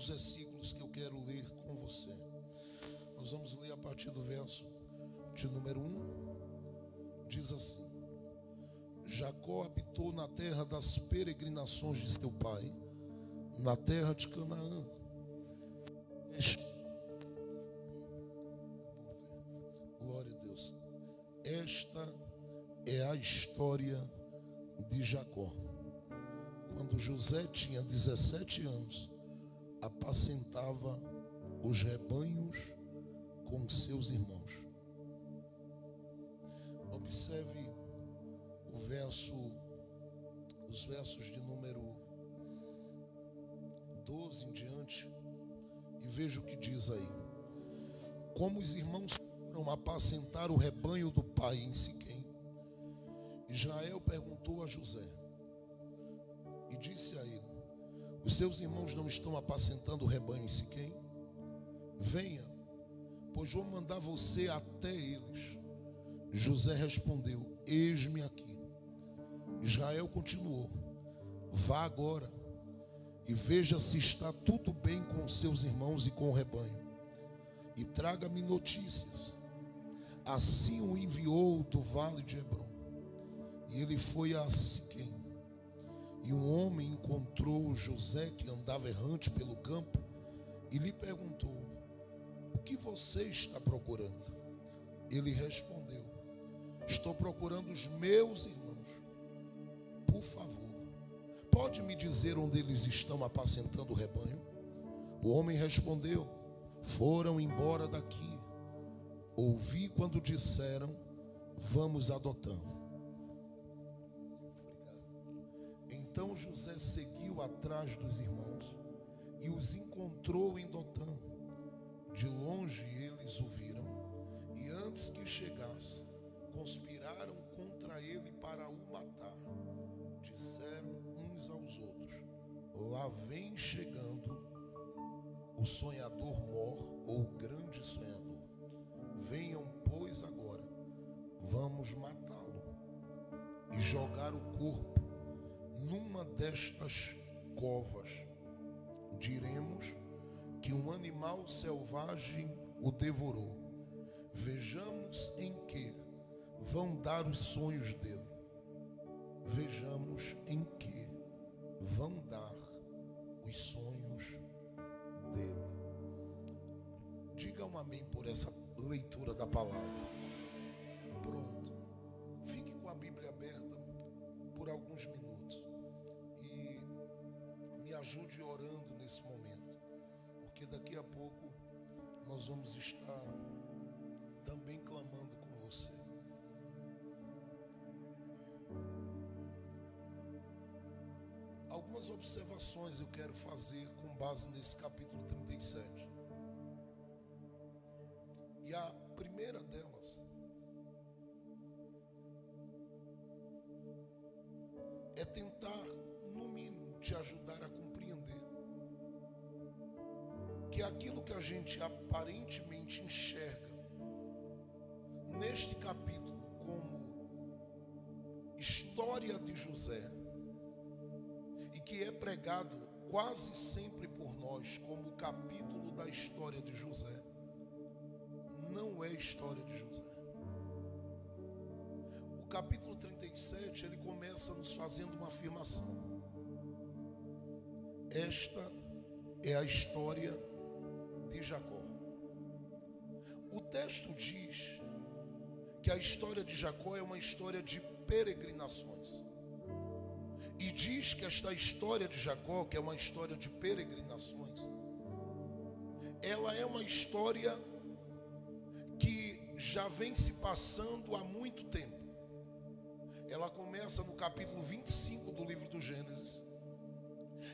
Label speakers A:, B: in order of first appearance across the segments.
A: alguns versículos que eu quero ler com você. Nós vamos ler a partir do verso de número 1. Diz assim: Jacó habitou na terra das peregrinações de seu pai, na terra de Canaã. Glória a Deus. Esta é a história de Jacó. Quando José tinha 17 anos, apacentava os rebanhos com seus irmãos. Observe os versos de número 12 em diante e veja o que diz aí. Como os irmãos foram apacentar o rebanho do pai em Siquém, Israel perguntou a José e disse a ele: os seus irmãos não estão apacentando o rebanho em Siquém? Venha, pois vou mandar você até eles. José respondeu: eis-me aqui. Israel continuou: vá agora e veja se está tudo bem com seus irmãos e com o rebanho, e traga-me notícias. Assim o enviou do vale de Hebrom. E ele foi a Siquém. E um homem encontrou José, que andava errante pelo campo, e lhe perguntou: o que você está procurando? Ele respondeu: estou procurando os meus irmãos. Por favor, pode me dizer onde eles estão apacentando o rebanho? O homem respondeu: foram embora daqui. Ouvi quando disseram: vamos a Dotã. Então José seguiu atrás dos irmãos e os encontrou em Dotã. De longe eles o viram, e antes que chegasse, conspiraram contra ele para o matar. Disseram uns aos outros: lá vem chegando o sonhador mor, ou o grande sonhador. Venham, pois, agora, vamos matá-lo e jogar o corpo numa destas covas. Diremos que um animal selvagem o devorou. Vejamos em que vão dar os sonhos dele. Vejamos em que vão dar os sonhos dele. Diga um amém por essa leitura da palavra. Pronto. Fique com a Bíblia aberta por alguns minutos e me ajude orando nesse momento, porque daqui a pouco nós vamos estar também clamando com você. Algumas observações eu quero fazer com base nesse capítulo 37. E a primeira delas é tentar, no mínimo, te ajudar a compreender que aquilo que a gente aparentemente enxerga neste capítulo como história de José, e que é pregado quase sempre por nós como o capítulo da história de José, não é a história de José. O capítulo 37, ele começa nos fazendo uma afirmação: esta é a história de Jacó. O texto diz que a história de Jacó é uma história de peregrinações. E diz que esta história de Jacó, que é uma história de peregrinações, ela é uma história que já vem se passando há muito tempo. Ela começa no capítulo 25 do livro do Gênesis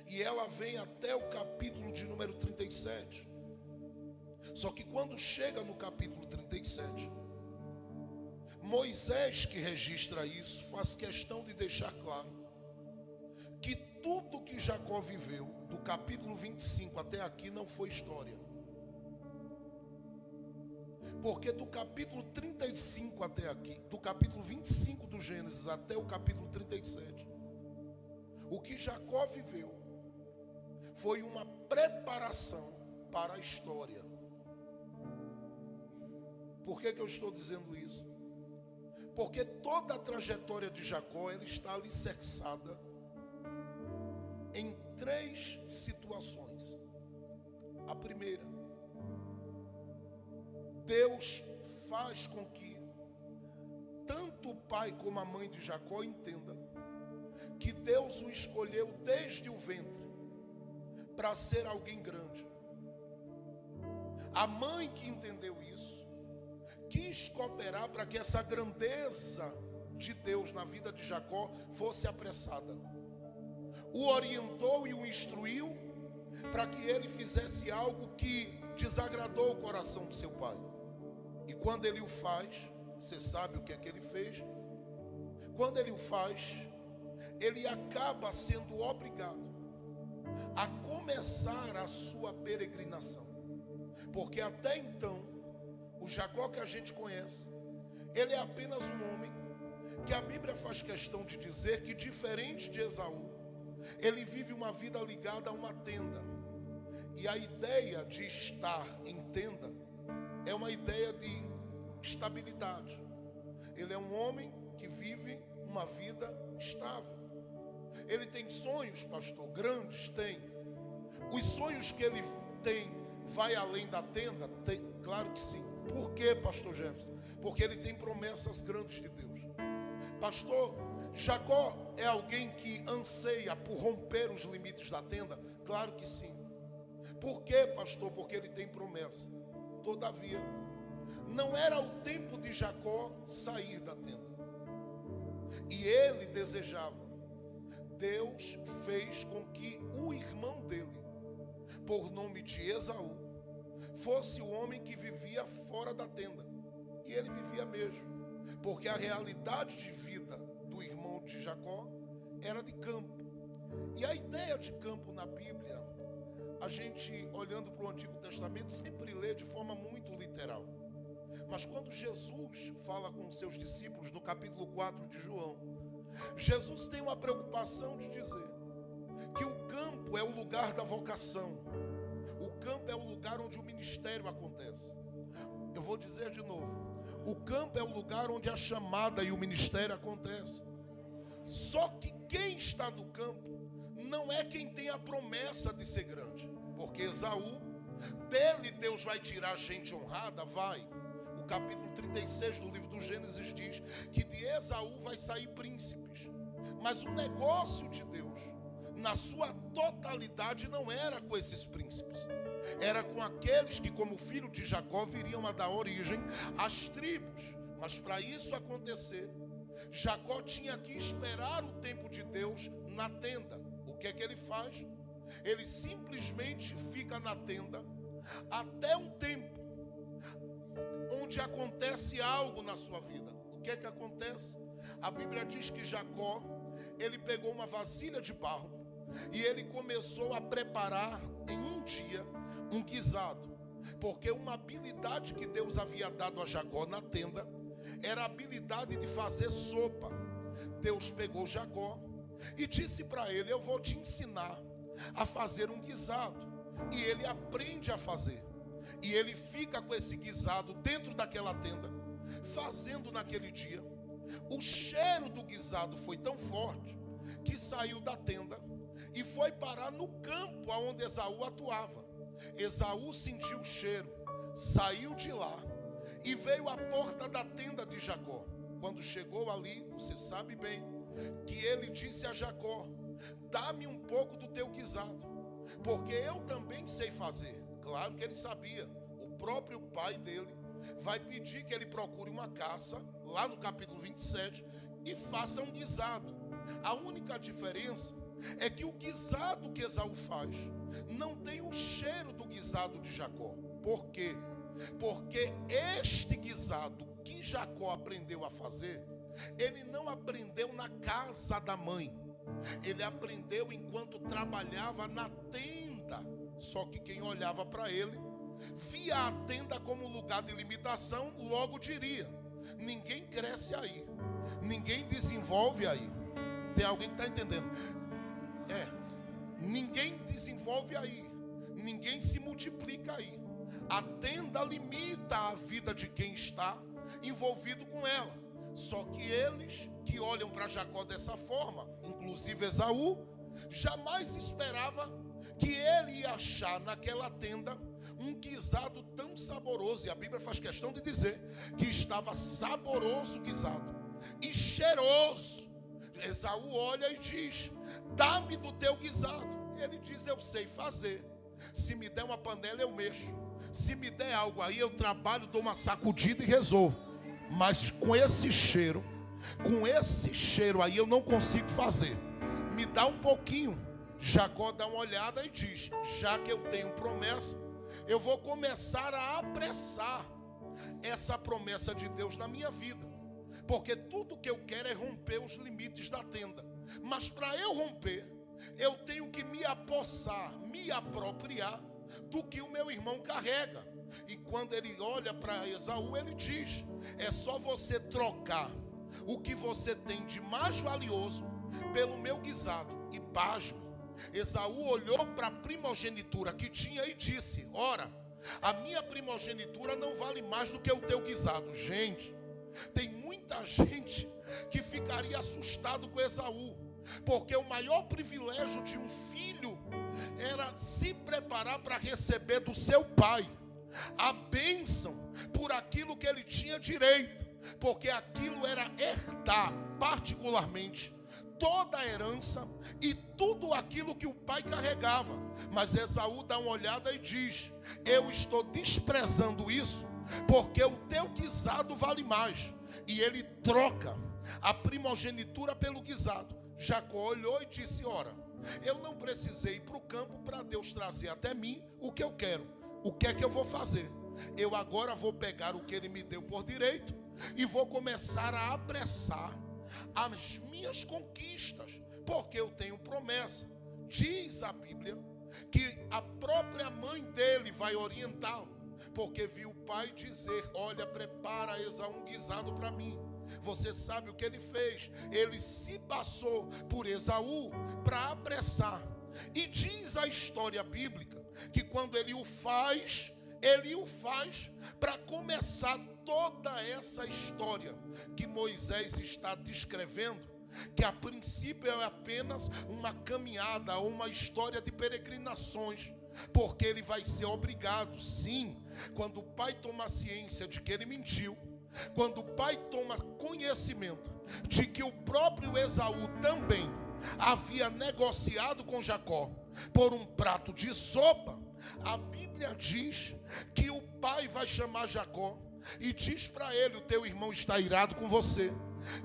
A: e ela vem até o capítulo de número 37. Só que quando chega no capítulo 37, Moisés, que registra isso, faz questão de deixar claro que tudo que Jacó viveu do capítulo 25 até aqui não foi história. Porque do capítulo 35 até aqui, do capítulo 25 do Gênesis até o capítulo 37, o que Jacó viveu foi uma preparação para a história. Por que eu estou dizendo isso? Porque toda a trajetória de Jacó, ela está alicerçada em 3 situações. A primeira, Deus faz com que tanto o pai como a mãe de Jacó entendam que Deus o escolheu desde o ventre para ser alguém grande. A mãe que entendeu isso quis cooperar para que essa grandeza de Deus na vida de Jacó fosse apressada. O orientou e o instruiu para que ele fizesse algo que desagradou o coração do seu pai. E quando ele o faz, você sabe o que é que ele fez? Quando ele o faz, ele acaba sendo obrigado a começar a sua peregrinação. Porque até então, o Jacó que a gente conhece, ele é apenas um homem que a Bíblia faz questão de dizer que, diferente de Esaú, ele vive uma vida ligada a uma tenda. E a ideia de estar em tenda é uma ideia de estabilidade. Ele é um homem que vive uma vida estável. Ele tem sonhos, pastor, grandes, tem. Os sonhos que ele tem vai além da tenda? Tem, claro que sim. Por quê, pastor Jefferson? Porque ele tem promessas grandes de Deus. Pastor, Jacó é alguém que anseia por romper os limites da tenda? Claro que sim. Por quê, pastor? Porque ele tem promessa. Todavia, não era o tempo de Jacó sair da tenda. E ele desejava. Deus fez com que o irmão dele, por nome de Esaú, fosse o homem que vivia fora da tenda. E ele vivia mesmo, porque a realidade de vida do irmão de Jacó era de campo. E a ideia de campo na Bíblia, a gente olhando para o Antigo Testamento sempre lê de forma muito literal. Mas quando Jesus fala com os seus discípulos no capítulo 4 de João, Jesus tem uma preocupação de dizer que o campo é o lugar da vocação. O campo é o lugar onde o ministério acontece. Eu vou dizer de novo. O campo é o lugar onde a chamada e o ministério acontecem. Só que quem está no campo não é quem tem a promessa de ser grande. Porque Esaú, dele Deus vai tirar gente honrada, vai. O capítulo 36 do livro do Gênesis diz que de Esaú vai sair príncipes. Mas o negócio de Deus, na sua totalidade, não era com esses príncipes. Era com aqueles que, como filho de Jacó, viriam a dar origem às tribos. Mas para isso acontecer, Jacó tinha que esperar o tempo de Deus na tenda. O que é que ele faz? Ele simplesmente fica na tenda até um tempo onde acontece algo na sua vida. O que é que acontece? A Bíblia diz que Jacó, ele pegou uma vasilha de barro e ele começou a preparar em um dia um guisado. Porque uma habilidade que Deus havia dado a Jacó na tenda era a habilidade de fazer sopa. Deus pegou Jacó e disse para ele: eu vou te ensinar a fazer um guisado. E ele aprende a fazer. E ele fica com esse guisado dentro daquela tenda, fazendo naquele dia. O cheiro do guisado foi tão forte que saiu da tenda e foi parar no campo onde Esaú atuava. Esaú sentiu o cheiro, saiu de lá e veio à porta da tenda de Jacó. Quando chegou ali, você sabe bem que ele disse a Jacó: dá-me um pouco do teu guisado, porque eu também sei fazer. Claro que ele sabia. O próprio pai dele vai pedir que ele procure uma caça, lá no capítulo 27, e faça um guisado. A única diferença é que o guisado que Esaú faz não tem o cheiro do guisado de Jacó. Por quê? Porque este guisado que Jacó aprendeu a fazer, ele não aprendeu na casa da mãe. Ele aprendeu enquanto trabalhava na tenda. Só que quem olhava para ele via a tenda como lugar de limitação, logo diria: ninguém cresce aí, ninguém desenvolve aí. Tem alguém que está entendendo? ninguém desenvolve aí, ninguém se multiplica aí. A tenda limita a vida de quem está envolvido com ela. Só que eles que olham para Jacó dessa forma, inclusive Esaú, jamais esperava que ele ia achar naquela tenda um guisado tão saboroso. E a Bíblia faz questão de dizer que estava saboroso o guisado e cheiroso. Esaú olha e diz: dá-me do teu guisado. Ele diz: eu sei fazer. Se me der uma panela eu mexo. Se me der algo aí eu trabalho, dou uma sacudida e resolvo. Mas com esse cheiro aí eu não consigo fazer. Me dá um pouquinho. Jacó dá uma olhada e diz: já que eu tenho promessa, eu vou começar a apressar essa promessa de Deus na minha vida. Porque tudo que eu quero é romper os limites da tenda. Mas para eu romper, eu tenho que me apossar, me apropriar do que o meu irmão carrega. E quando ele olha para Esaú, ele diz: é só você trocar o que você tem de mais valioso pelo meu guisado. E pasmo, Esaú olhou para a primogenitura que tinha e disse: ora, a minha primogenitura não vale mais do que o teu guisado. Gente, tem muita gente que ficaria assustado com Esaú, porque o maior privilégio de um filho era se preparar para receber do seu pai a bênção por aquilo que ele tinha direito, porque aquilo era herdar particularmente toda a herança e tudo aquilo que o pai carregava. Mas Esaú dá uma olhada e diz: eu estou desprezando isso porque o teu guisado vale mais. E ele troca a primogenitura pelo guisado. Jacó olhou e disse: ora, eu não precisei ir para o campo para Deus trazer até mim o que eu quero. O que é que eu vou fazer? Eu agora vou pegar o que ele me deu por direito e vou começar a apressar as minhas conquistas, porque eu tenho promessa. Diz a Bíblia que a própria mãe dele vai orientá-lo, porque viu o pai dizer: olha, prepara Esaú um guisado para mim. Você sabe o que ele fez? Ele se passou por Esaú para apressar. E diz a história bíblica que quando ele o faz para começar toda essa história que Moisés está descrevendo, que a princípio é apenas uma caminhada ou uma história de peregrinações, porque ele vai ser obrigado, sim, quando o pai toma ciência de que ele mentiu, quando o pai toma conhecimento de que o próprio Esaú também havia negociado com Jacó por um prato de sopa, a Bíblia diz que o pai vai chamar Jacó e diz para ele: o teu irmão está irado com você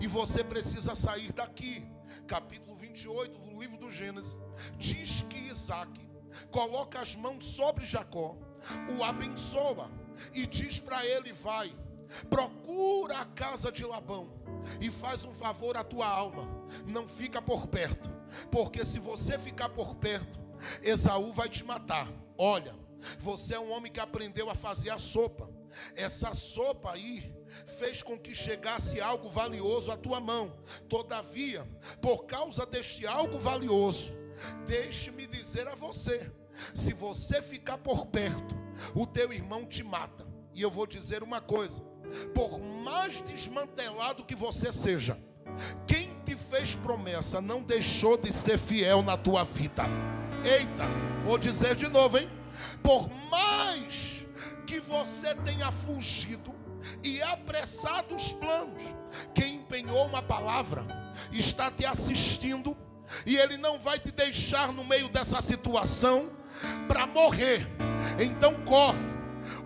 A: e você precisa sair daqui. Capítulo 28 do livro do Gênesis diz que Isaac coloca as mãos sobre Jacó, o abençoa e diz para ele: vai, procura a casa de Labão e faz um favor à tua alma, não fica por perto, porque se você ficar por perto, Esaú vai te matar. Olha, você é um homem que aprendeu a fazer a sopa. Essa sopa aí fez com que chegasse algo valioso à tua mão. Todavia, por causa deste algo valioso, deixe-me dizer a você: se você ficar por perto, o teu irmão te mata. E eu vou dizer uma coisa: por mais desmantelado que você seja, quem te fez promessa não deixou de ser fiel na tua vida. Eita, vou dizer de novo, hein? Por mais que você tenha fugido e apressado os planos, quem empenhou uma palavra está te assistindo, e ele não vai te deixar no meio dessa situação para morrer. Então corre,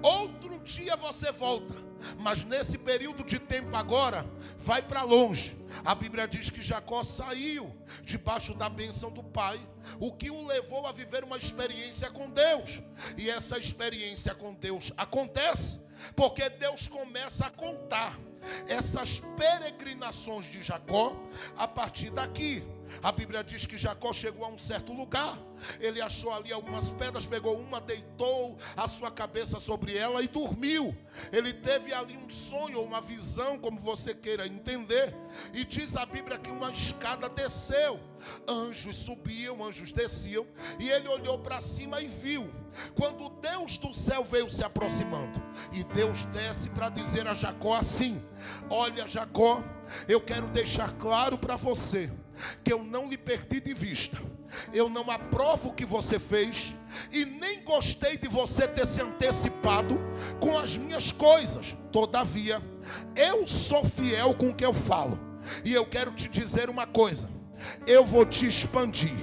A: outro dia você volta, mas nesse período de tempo agora, vai para longe. A Bíblia diz que Jacó saiu debaixo da bênção do pai, o que o levou a viver uma experiência com Deus. E essa experiência com Deus acontece porque Deus começa a contar essas peregrinações de Jacó a partir daqui. A Bíblia diz que Jacó chegou a um certo lugar. Ele achou ali algumas pedras, pegou uma, deitou a sua cabeça sobre ela e dormiu. Ele teve ali um sonho ou uma visão, como você queira entender. E diz a Bíblia que uma escada desceu. Anjos subiam, anjos desciam. E ele olhou para cima e viu. Quando Deus do céu veio se aproximando. E Deus desce para dizer a Jacó assim: olha, Jacó, eu quero deixar claro para você que eu não lhe perdi de vista. Eu não aprovo o que você fez e nem gostei de você ter se antecipado com as minhas coisas. Todavia, eu sou fiel com o que eu falo. E eu quero te dizer uma coisa: eu vou te expandir,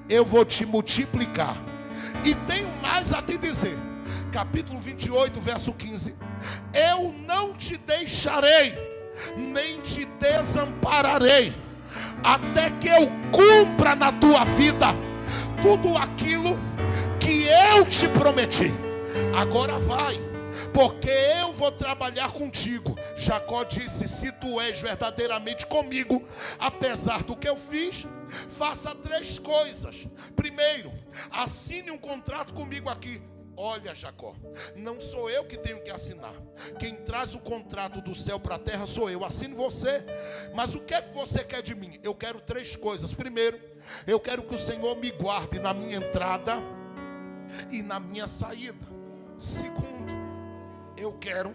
A: eu vou te multiplicar. E tenho mais a te dizer. Capítulo 28, verso 15: eu não te deixarei, nem te desampararei, até que eu cumpra na tua vida tudo aquilo que eu te prometi. Agora vai, porque eu vou trabalhar contigo. Jacó disse: se tu és verdadeiramente comigo, apesar do que eu fiz, faça 3 coisas. Primeiro, assine um contrato comigo aqui. Olha, Jacó, não sou eu que tenho que assinar. Quem traz o contrato do céu para a terra sou eu. Assine você. Mas o que é que você quer de mim? Eu quero 3 coisas. Primeiro, eu quero que o Senhor me guarde na minha entrada e na minha saída. Segundo, eu quero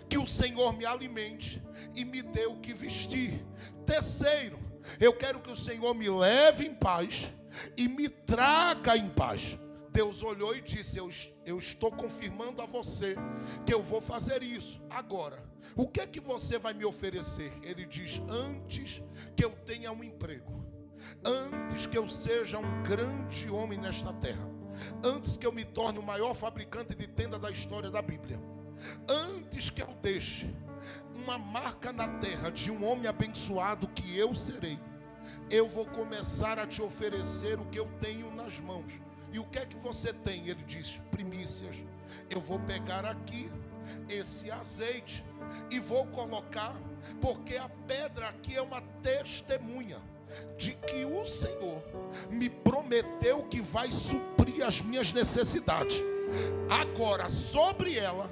A: que o Senhor me alimente e me dê o que vestir. Terceiro, eu quero que o Senhor me leve em paz e me traga em paz. Deus olhou e disse: eu estou confirmando a você que eu vou fazer isso. Agora, o que é que você vai me oferecer? Ele diz: antes que eu tenha um emprego, antes que eu seja um grande homem nesta terra, antes que eu me torne o maior fabricante de tenda da história da Bíblia, antes que eu deixe uma marca na terra de um homem abençoado que eu serei, eu vou começar a te oferecer o que eu tenho nas mãos. E o que é que você tem? Ele diz: primícias. Eu vou pegar aqui esse azeite e vou colocar, porque a pedra aqui é uma testemunha de que o Senhor me prometeu que vai suprir as minhas necessidades. Agora, sobre ela,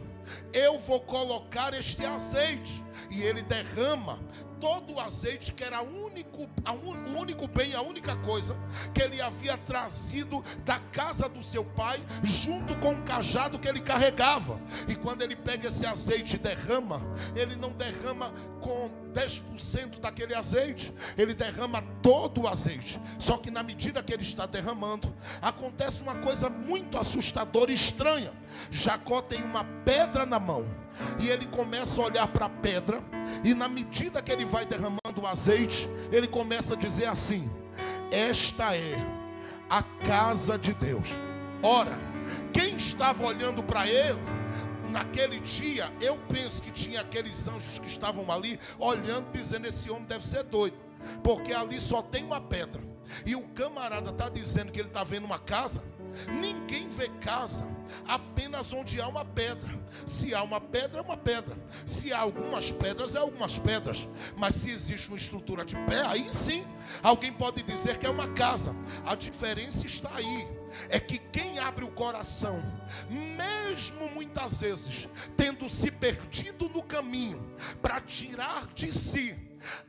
A: eu vou colocar este azeite. E ele derrama todo o azeite, que era o único bem, a única coisa que ele havia trazido da casa do seu pai, junto com o cajado que ele carregava. E quando ele pega esse azeite e derrama, ele não derrama com 10% daquele azeite, ele derrama todo o azeite. Só que na medida que ele está derramando, acontece uma coisa muito assustadora e estranha. Jacó tem uma pedra na mão e ele começa a olhar para a pedra, e na medida que ele vai derramando o azeite, ele começa a dizer assim: esta é a casa de Deus. Ora, quem estava olhando para ele naquele dia, eu penso que tinha aqueles anjos que estavam ali olhando, dizendo: esse homem deve ser doido, porque ali só tem uma pedra. E o camarada está dizendo que ele está vendo uma casa. Ninguém vê casa apenas onde há uma pedra. Se há uma pedra, é uma pedra. Se há algumas pedras, é algumas pedras. Mas se existe uma estrutura de pé, aí sim alguém pode dizer que é uma casa. A diferença está aí, é que quem abre o coração, mesmo muitas vezes tendo se perdido no caminho, para tirar de si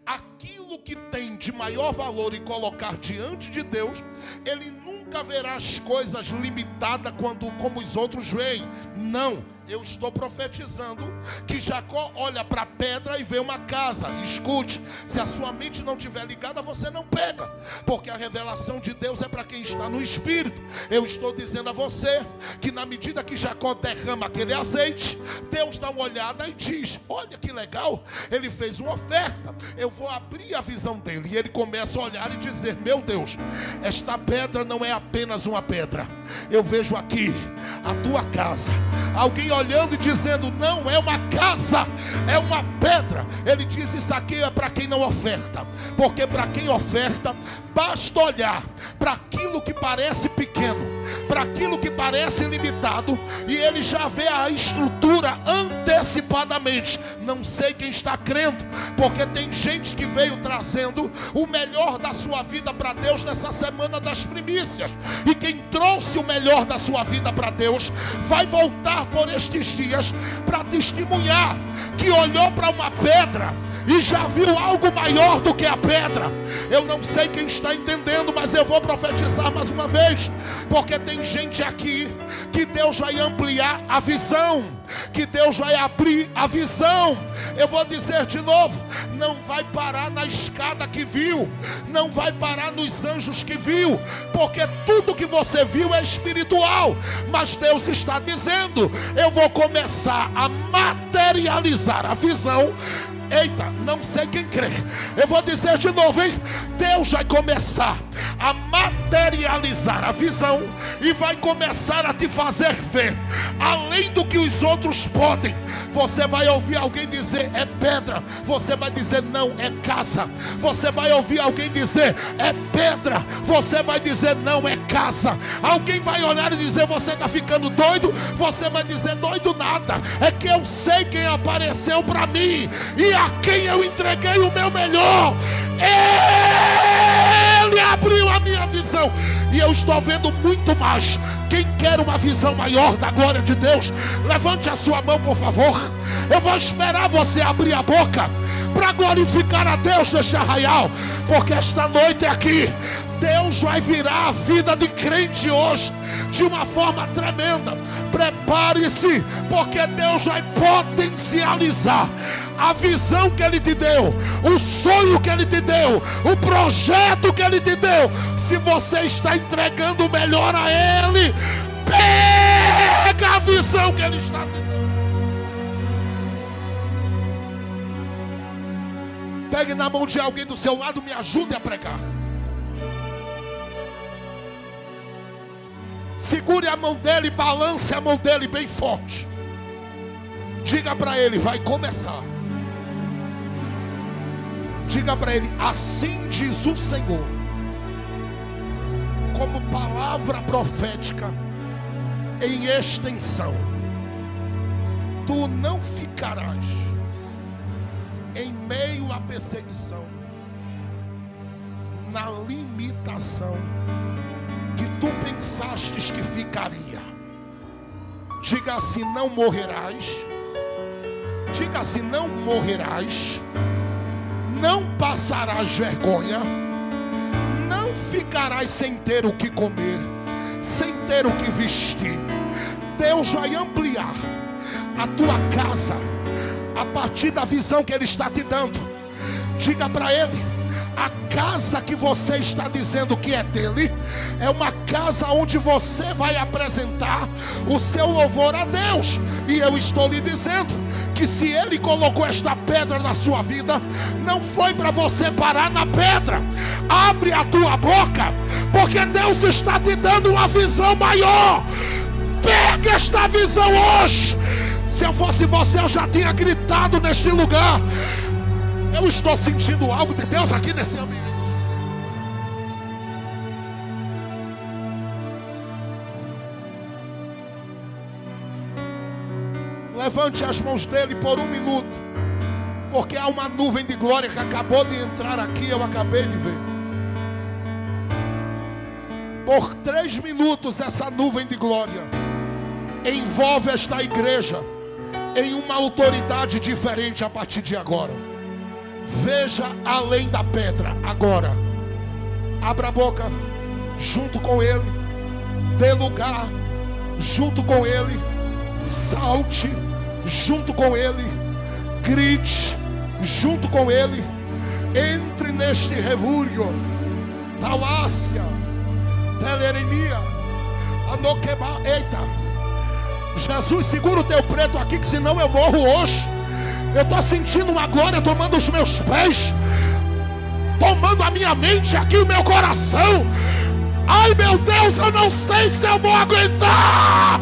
A: aquilo que tem de maior valor e colocar diante de Deus, ele nunca verá as coisas limitadas como os outros veem. Não, eu estou profetizando que Jacó olha para a pedra e vê uma casa. Escute, se a sua mente não estiver ligada, você não pega, porque a revelação de Deus é para quem está no Espírito. Eu estou dizendo a você que na medida que Jacó derrama aquele azeite, Deus dá uma olhada e diz: olha que legal, ele fez uma oferta, eu vou abrir a visão dele. E ele começa a olhar e dizer: meu Deus, esta pedra não é apenas uma pedra, eu vejo aqui a tua casa. Alguém olhando e dizendo: não é uma casa, é uma pedra. Ele diz: isso aqui é para quem não oferta, porque para quem oferta, basta olhar para aquilo que parece pequeno, para aquilo que parece limitado, e ele já vê a estrutura antecipada. antecipadamente. Não sei quem está crendo, porque tem gente que veio trazendo o melhor da sua vida para Deus nessa semana das primícias. E quem trouxe o melhor da sua vida para Deus vai voltar por estes dias para testemunhar que olhou para uma pedra e já viu algo maior do que a pedra. Eu não sei quem está entendendo, mas eu vou profetizar mais uma vez, porque tem gente aqui que Deus vai ampliar a visão, que Deus vai abrir a visão. Eu vou dizer de novo: não vai parar na escada que viu, não vai parar nos anjos que viu, porque tudo que você viu é espiritual. Mas Deus está dizendo: eu vou começar a materializar a visão. Eita, não sei quem crê. Eu vou dizer de novo, hein? Deus vai começar a materializar a visão e vai começar a te fazer ver além do que os outros podem. Você vai ouvir alguém dizer é pedra, você vai dizer não, é casa. Você vai ouvir alguém dizer é pedra, você vai dizer não, é casa. Alguém vai olhar e dizer você está ficando doido, você vai dizer doido nada, é que eu sei quem apareceu para mim e a quem eu entreguei o meu melhor. Ele abriu a minha visão e eu estou vendo muito mais. Quem quer uma visão maior da glória de Deus, levante a sua mão, por favor. Eu vou esperar você abrir a boca para glorificar a Deus neste arraial, porque esta noite aqui Deus vai virar a vida de crente hoje de uma forma tremenda. Prepare-se, porque Deus vai potencializar a visão que Ele te deu, o sonho que Ele te deu, o projeto que Ele te deu. Se você está entregando o melhor a Ele, pega a visão que Ele está te dando. Pegue na mão de alguém do seu lado, me ajude a pregar. Segure a mão dele, balance a mão dele bem forte. Diga para ele: vai começar. Diga para ele: assim diz o Senhor, como palavra profética em extensão. Tu não ficarás em meio à perseguição, na limitação que tu pensastes que ficaria. Diga assim: não morrerás. Diga assim: não morrerás. Não passarás vergonha. Não ficarás sem ter o que comer, sem ter o que vestir. Deus vai ampliar a tua casa a partir da visão que Ele está te dando. Diga para Ele: a casa que você está dizendo que é dele é uma casa onde você vai apresentar o seu louvor a Deus. E eu estou lhe dizendo que se Ele colocou esta pedra na sua vida, não foi para você parar na pedra. Abre a tua boca, porque Deus está te dando uma visão maior. Pega esta visão hoje. Se eu fosse você, eu já tinha gritado neste lugar. Eu estou sentindo algo de Deus aqui nesse ambiente. Levante as mãos dele por um minuto, porque há uma nuvem de glória que acabou de entrar aqui, eu acabei de ver. Por 3 minutos essa nuvem de glória envolve esta igreja em uma autoridade diferente a partir de agora. Veja além da pedra agora. Abra a boca junto com Ele. Dê lugar junto com Ele. Salte junto com Ele. Grite junto com Ele. Entre neste revúrio. Talácia, telerenia, anoqueba. Eita, Jesus, segura o teu preto aqui, que senão eu morro hoje. Eu estou sentindo uma glória tomando os meus pés, tomando a minha mente aqui, o meu coração. Ai meu Deus, eu não sei se eu vou aguentar.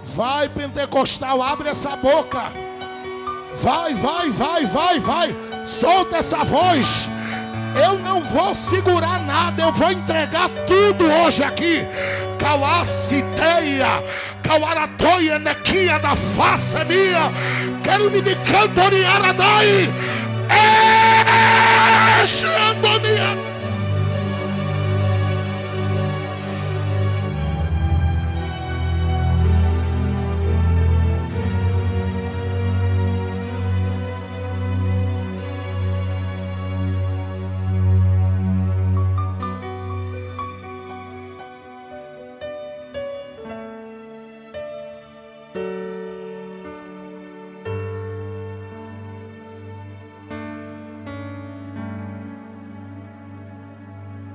A: Vai, pentecostal, abre essa boca. Vai. Solta essa voz. Eu não vou segurar nada, eu vou entregar tudo hoje aqui. Cauaciteia, cauaratoia, nequia da face minha. Quero me de cantoriaradai. Xandonia.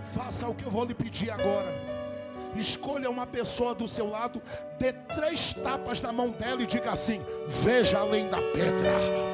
A: Faça o que eu vou lhe pedir agora. Escolha uma pessoa do seu lado, dê 3 tapas na mão dela e diga assim: veja além da pedra.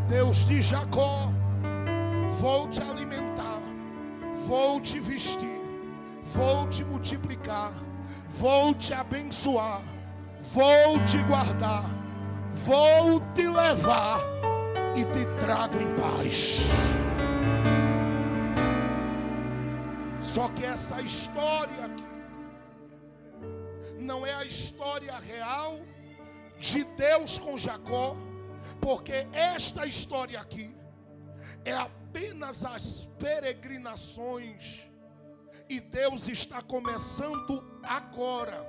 A: Deus de Jacó, vou te alimentar, vou te vestir, vou te multiplicar, vou te abençoar, vou te guardar, vou te levar e te trago em paz. Só que essa história aqui não é a história real de Deus com Jacó, porque esta história aqui é apenas as peregrinações, e Deus está começando agora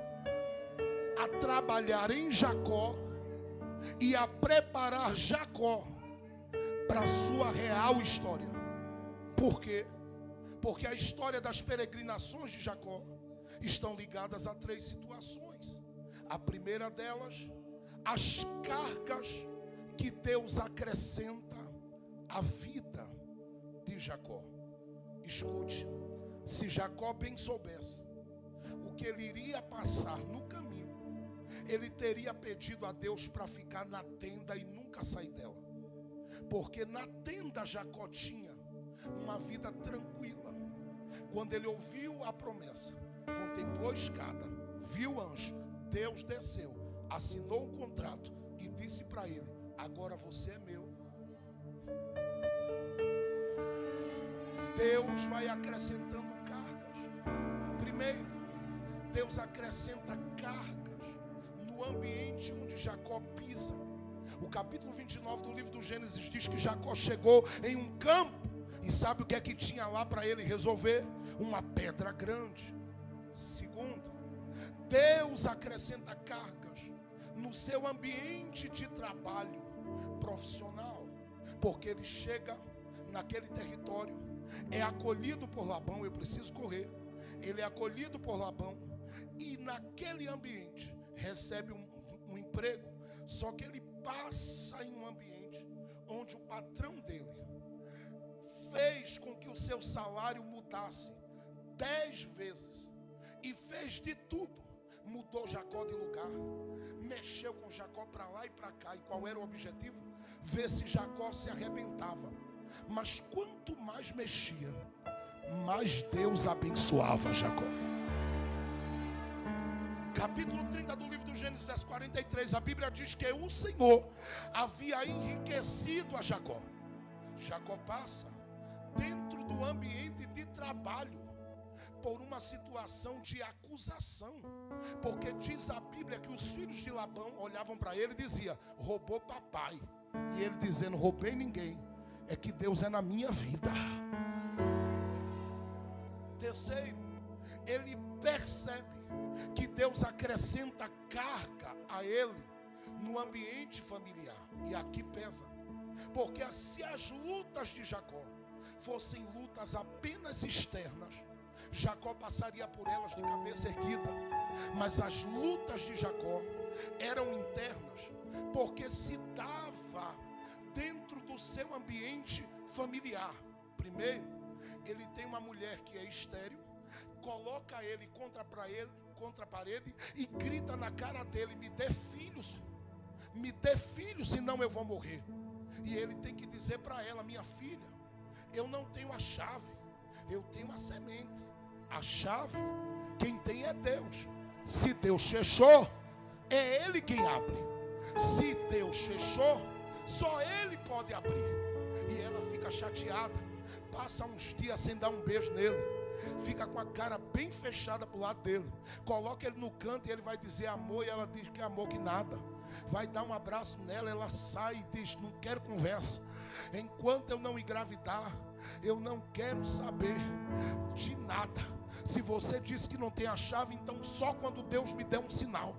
A: a trabalhar em Jacó e a preparar Jacó para a sua real história. Por quê? Porque a história das peregrinações de Jacó estão ligadas a 3 situações. A primeira delas, as cargas que Deus acrescenta à vida de Jacó. Escute, se Jacó bem soubesse o que ele iria passar no caminho, ele teria pedido a Deus para ficar na tenda e nunca sair dela. Porque na tenda Jacó tinha uma vida tranquila. Quando ele ouviu a promessa, contemplou a escada, viu o anjo, Deus desceu, assinou um contrato e disse para ele: agora você é meu. Deus vai acrescentando cargas. Primeiro, Deus acrescenta cargas no ambiente onde Jacó pisa. O capítulo 29 do livro do Gênesis diz que Jacó chegou em um campo, e sabe o que é que tinha lá para ele resolver? Uma pedra grande. Segundo, Deus acrescenta cargas no seu ambiente de trabalho profissional, porque ele chega naquele território, é acolhido por Labão. Eu preciso correr. Ele é acolhido por Labão e naquele ambiente recebe um emprego, só que ele passa em um ambiente onde o patrão dele fez com que o seu salário mudasse 10 vezes e fez de tudo. Mudou Jacó de lugar, mexeu com Jacó para lá e para cá. E qual era o objetivo? Ver se Jacó se arrebentava. Mas quanto mais mexia, mais Deus abençoava Jacó. Capítulo 30 do livro do Gênesis 10:43, a Bíblia diz que o Senhor havia enriquecido a Jacó. Jacó passa dentro do ambiente de trabalho por uma situação de acusação, porque diz a Bíblia que os filhos de Labão olhavam para ele e diziam: roubou papai. E ele dizendo: roubei ninguém, é que Deus é na minha vida. Terceiro, ele percebe que Deus acrescenta carga a ele no ambiente familiar. E aqui pesa, porque se as lutas de Jacó fossem lutas apenas externas, Jacó passaria por elas de cabeça erguida. Mas as lutas de Jacó eram internas, porque se dava dentro do seu ambiente familiar. Primeiro, ele tem uma mulher que é estéril, coloca ele contra a parede e grita na cara dele: me dê filhos, senão eu vou morrer. E ele tem que dizer para ela: minha filha, eu não tenho a chave, eu tenho a semente. A chave, quem tem é Deus. Se Deus fechou, é Ele quem abre. Se Deus fechou, só Ele pode abrir. E ela fica chateada, passa uns dias sem dar um beijo nele, fica com a cara bem fechada pro lado dele, coloca ele no canto e ele vai dizer amor, e ela diz que amor que nada. Vai dar um abraço nela, ela sai e diz: não quero conversa, enquanto eu não engravidar, eu não quero saber de nada. Se você disse que não tem a chave, então só quando Deus me der um sinal.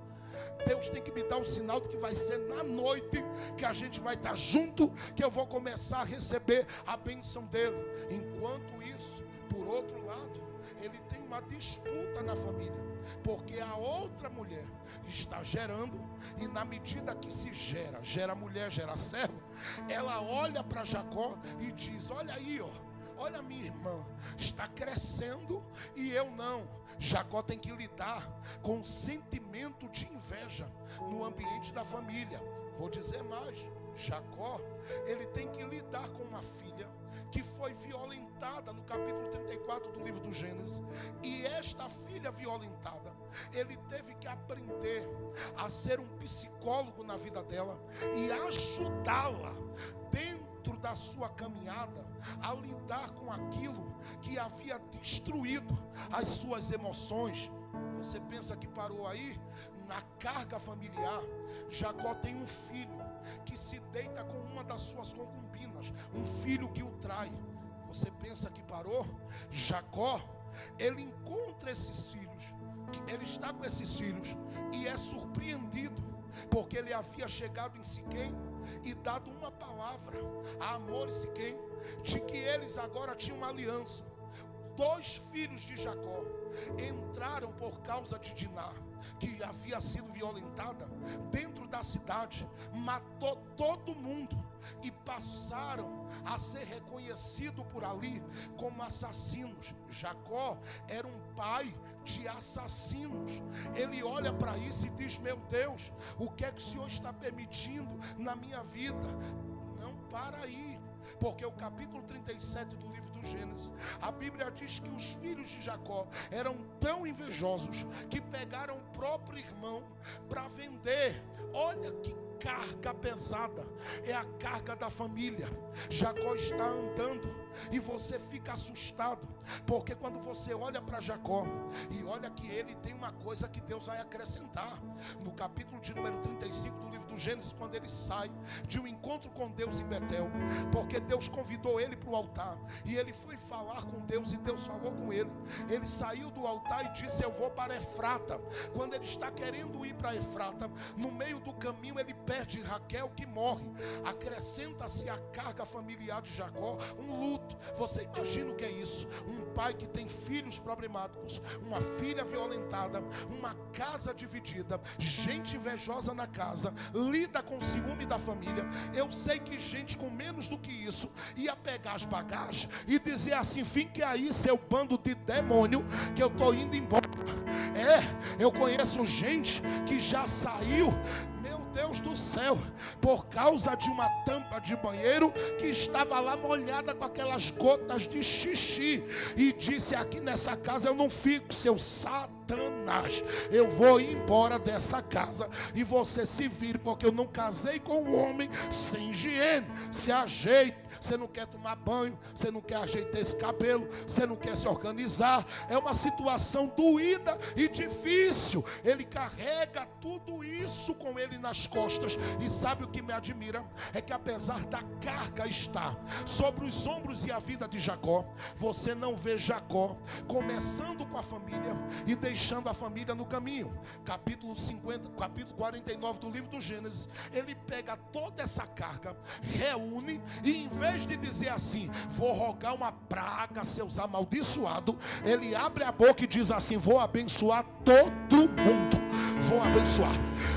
A: Deus tem que me dar um sinal de que vai ser na noite que a gente vai estar junto, que eu vou começar a receber a bênção dele. Enquanto isso, por outro lado, ele tem uma disputa na família, porque a outra mulher está gerando, e na medida que se gera mulher, gera servo, ela olha para Jacó e diz: olha aí, ó, olha, minha irmã está crescendo e eu não. Jacó tem que lidar com o sentimento de inveja no ambiente da família. Vou dizer mais: Jacó, ele tem que lidar com uma filha que foi violentada no capítulo 34 do livro do Gênesis. E esta filha violentada, ele teve que aprender a ser um psicólogo na vida dela e ajudá-la dentro da sua caminhada a lidar com aquilo que havia destruído as suas emoções. Você pensa que parou aí? Na carga familiar, Jacó tem um filho que se deita com uma das suas concubinas, um filho que o trai. Você pensa que parou? Jacó, ele encontra esses filhos, ele está com esses filhos e é surpreendido, porque ele havia chegado em Siquém e dado uma palavra a Hamor e Siquém, de que eles agora tinham uma aliança. 2 filhos de Jacó entraram por causa de Diná, que havia sido violentada dentro da cidade, matou todo mundo e passaram a ser reconhecidos por ali como assassinos. Jacó era um pai de assassinos. Ele olha para isso e diz: meu Deus, o que é que o Senhor está permitindo na minha vida? Não para aí, porque o capítulo 37 do livro do Gênesis, a Bíblia diz que os filhos de Jacó eram tão invejosos que pegaram o próprio irmão para vender. Olha que carga pesada, é a carga da família. Jacó está andando e você fica assustado, porque quando você olha para Jacó e olha que ele tem uma coisa que Deus vai acrescentar. No capítulo de número 35 do livro do Gênesis, quando ele sai de um encontro com Deus em Betel, porque Deus convidou ele para o altar, e ele foi falar com Deus e Deus falou com ele. Ele saiu do altar e disse: eu vou para Efrata. Quando ele está querendo ir para Efrata, no meio do caminho ele perde Raquel, que morre. Acrescenta-se a carga familiar de Jacó, um luto. Você imagina o que é isso? Um pai que tem filhos problemáticos, uma filha violentada, uma casa dividida, gente invejosa na casa, lida com o ciúme da família. Eu sei que gente com menos do que isso ia pegar as bagagens e dizer assim: fique aí, seu bando de demônio, que eu estou indo embora. Eu conheço gente que já saiu, meu Deus do céu, por causa de uma tampa de banheiro que estava lá molhada com aquelas gotas de xixi, e disse: aqui nessa casa eu não fico, seu Satanás, eu vou ir embora dessa casa e você se vire, porque eu não casei com um homem sem higiene. Se ajeite. Você não quer tomar banho, você não quer ajeitar esse cabelo, você não quer se organizar. É uma situação doída e difícil. Ele carrega tudo isso com ele nas costas. E sabe o que me admira? É que apesar da carga estar sobre os ombros e a vida de Jacó, você não vê Jacó começando com a família e deixando a família no caminho. Capítulo 49 do livro do Gênesis, ele pega toda essa carga, reúne e em vez vez de dizer assim, vou rogar uma praga, seus amaldiçoados, ele abre a boca e diz assim, vou abençoar todo mundo. Vou abençoar,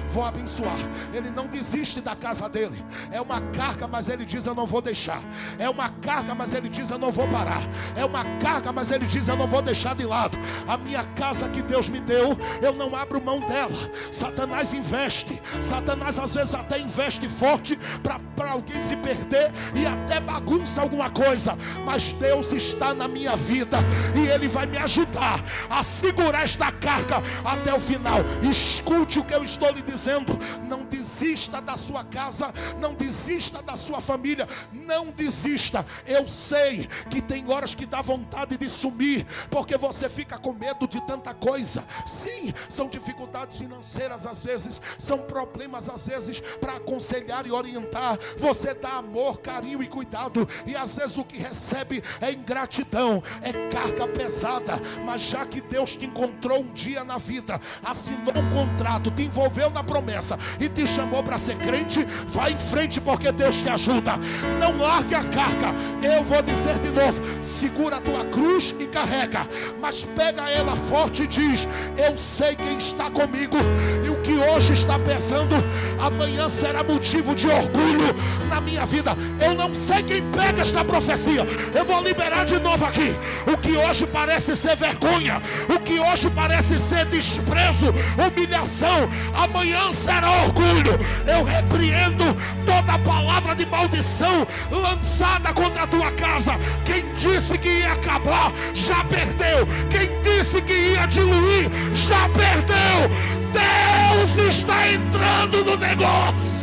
A: vou abençoar. Ele não desiste da casa dele. É uma carga, mas ele diz, eu não vou deixar. É uma carga, mas ele diz, eu não vou parar. É uma carga, mas ele diz, eu não vou deixar de lado. A minha casa que Deus me deu, eu não abro mão dela. Satanás investe. Satanás às vezes até investe forte para alguém se perder e até bagunça alguma coisa. Mas Deus está na minha vida e Ele vai me ajudar a segurar esta carga até o final. Escute o que eu estou lhe dizendo. Não desista da sua casa, não desista da sua família, não desista. Eu sei que tem horas que dá vontade de sumir, porque você fica com medo de tanta coisa. Sim, são dificuldades financeiras às vezes, são problemas às vezes para aconselhar e orientar. Você dá amor, carinho e cuidado, e às vezes o que recebe é ingratidão, é carga pesada. Mas já que Deus te encontrou um dia na vida, assinou um contrato, te envolveu na promessa e te chamou para ser crente, vai em frente, porque Deus te ajuda. Não largue a carga. Eu vou dizer de novo, segura a tua cruz e carrega, mas pega ela forte e diz, eu sei quem está comigo, e o que hoje está pesando, amanhã será motivo de orgulho na minha vida. Eu não sei quem pega esta profecia. Eu vou liberar de novo aqui. O que hoje parece ser vergonha, o que hoje parece ser desprezo, humilhação, amanhã será orgulho. Eu repreendo toda palavra de maldição lançada contra a tua casa. Quem disse que ia acabar, já perdeu. Quem disse que ia diluir, já perdeu. Deus está entrando no negócio.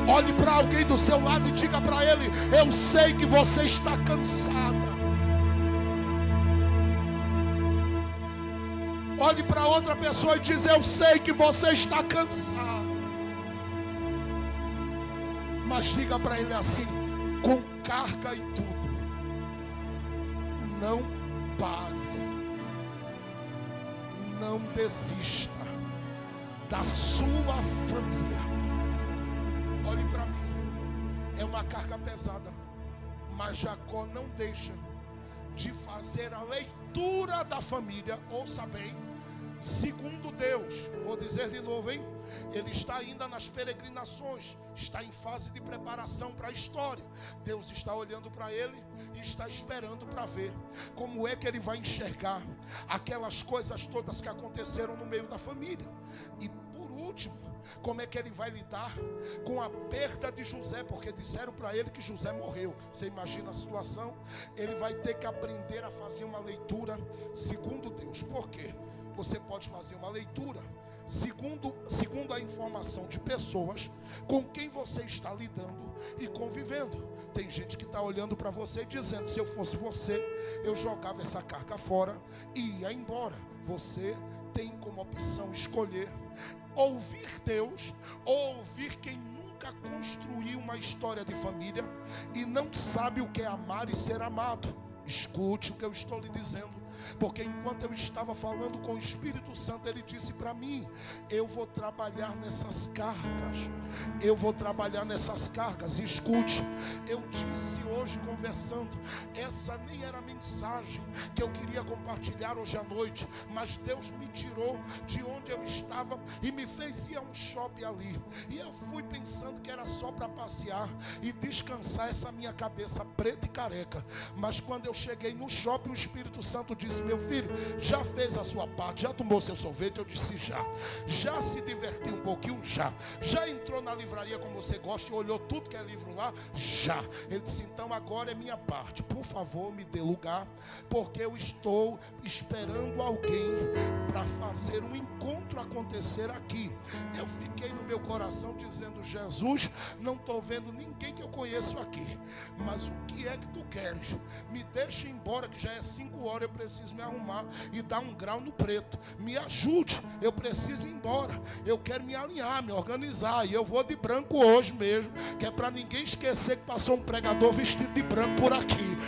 A: Olhe para alguém do seu lado e diga para ele, eu sei que você está cansada. Olhe para outra pessoa e diz, eu sei que você está cansado. Mas diga para ele assim, com carga e tudo, não pare, não desista da sua família. Olhe para mim, é uma carga pesada, mas Jacó não deixa de fazer a leitura da família. Ouça bem, segundo Deus, vou dizer de novo, hein? Ele está ainda nas peregrinações, está em fase de preparação para a história. Deus está olhando para ele e está esperando para ver como é que ele vai enxergar aquelas coisas todas que aconteceram no meio da família. E por último, como é que ele vai lidar com a perda de José, porque disseram para ele que José morreu. Você imagina a situação? Ele vai ter que aprender a fazer uma leitura segundo Deus. Por quê? Você pode fazer uma leitura segundo a informação de pessoas com quem você está lidando e convivendo. Tem gente que está olhando para você e dizendo, se eu fosse você, eu jogava essa carga fora e ia embora. Você tem como opção escolher ouvir Deus ou ouvir quem nunca construiu uma história de família e não sabe o que é amar e ser amado. Escute o que eu estou lhe dizendo, porque enquanto eu estava falando com o Espírito Santo, ele disse para mim, eu vou trabalhar nessas cargas, eu vou trabalhar nessas cargas. E escute, eu disse hoje conversando, essa nem era a mensagem que eu queria compartilhar hoje à noite, mas Deus me tirou de onde eu estava e me fez ir a um shopping ali, e eu fui pensando que era só para passear e descansar essa minha cabeça preta e careca. Mas quando eu cheguei no shopping, o Espírito Santo disse, meu filho, já fez a sua parte, já tomou seu sorvete? Eu disse, já se divertiu um pouquinho? Já entrou na livraria como você gosta e olhou tudo que é livro lá? Já. Ele disse, então agora é minha parte, por favor me dê lugar, porque eu estou esperando alguém para fazer um encontro acontecer aqui. Eu fiquei no meu coração dizendo, Jesus, não estou vendo ninguém que eu conheço aqui, mas o que é que tu queres? Me deixa ir embora, que já é 5 horas, eu preciso me arrumar e dar um grau no preto. Me ajude, eu preciso ir embora, eu quero me alinhar, me organizar, e eu vou de branco hoje mesmo, que é para ninguém esquecer que passou um pregador vestido de branco por aqui.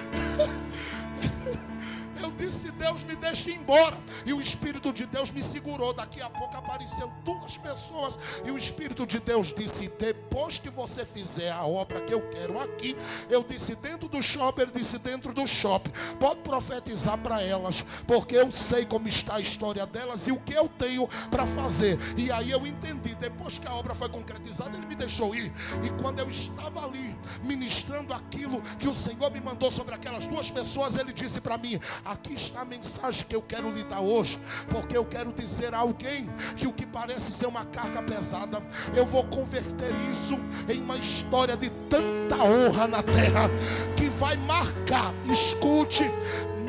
A: Eu disse, Deus, me deixa ir embora, e o Espírito de Deus me segurou. Daqui a pouco apareceu 2 pessoas e o Espírito de Deus disse: depois que você fizer a obra que eu quero aqui, eu disse dentro do shopping, ele disse dentro do shopping, pode profetizar para elas, porque eu sei como está a história delas e o que eu tenho para fazer. E aí eu entendi. Depois que a obra foi concretizada, ele me deixou ir. E quando eu estava ali ministrando aquilo que o Senhor me mandou sobre aquelas 2 pessoas, ele disse para mim: aqui está a mensagem que eu quero lhe dar hoje, porque eu quero dizer a alguém que o que parece ser uma carga pesada, eu vou converter isso em uma história de tanta honra na terra, que vai marcar, escute,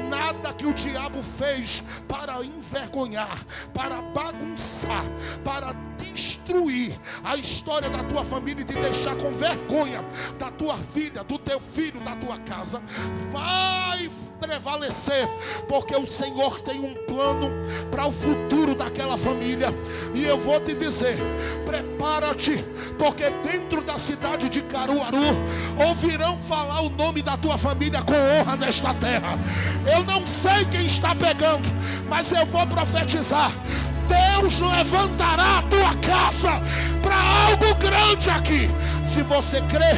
A: nada que o diabo fez para envergonhar, para bagunçar, para destruir a história da tua família e te deixar com vergonha da tua filha, do teu filho, da tua casa, vai prevalecer, porque o Senhor tem um plano para o futuro daquela família. E eu vou te dizer, prepara-te, porque dentro da cidade de Caruaru ouvirão falar o nome da tua família com honra nesta terra. Eu não sei quem está pegando, mas eu vou profetizar: Deus levantará a tua casa para algo grande aqui. Se você crê,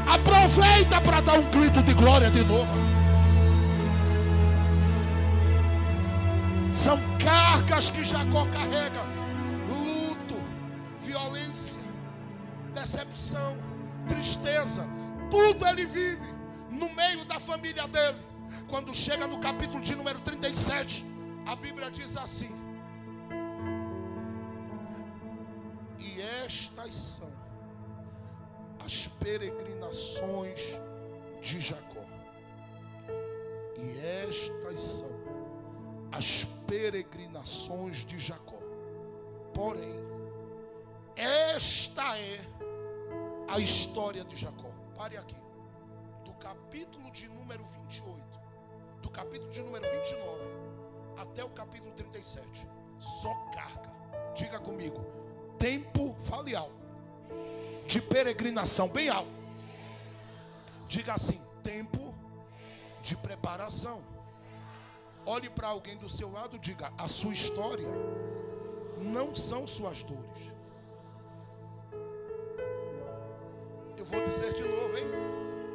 A: aproveita para dar um grito de glória de novo. São cargas que Jacó carrega: luto, violência, decepção, tristeza. Tudo ele vive no meio da família dele. Quando chega no capítulo de número 37, a Bíblia diz assim: e estas são as peregrinações de Jacó. E estas são as peregrinações de Jacó. Porém, esta é a história de Jacó. Pare aqui. Do capítulo de número 28, do capítulo de número 29 até o capítulo 37, só carga. Diga comigo: tempo, fale alto, de peregrinação, bem alto. Diga assim: tempo de preparação. Olhe para alguém do seu lado e diga: a sua história não são suas dores. Eu vou dizer de novo, hein?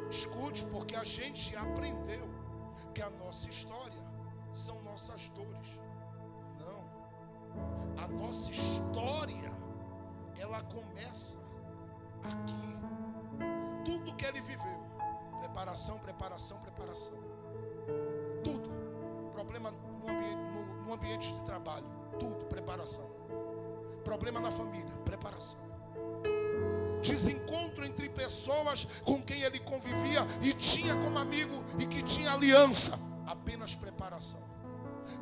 A: Escute, porque a gente aprendeu que a nossa história são nossas dores. Não. A nossa história, ela começa aqui. Tudo que ele viveu, preparação, preparação, preparação. Tudo. Problema no ambiente de trabalho, tudo, preparação. Problema na família, preparação. Desencontro entre pessoas com quem ele convivia e tinha como amigo e que tinha aliança, apenas preparação.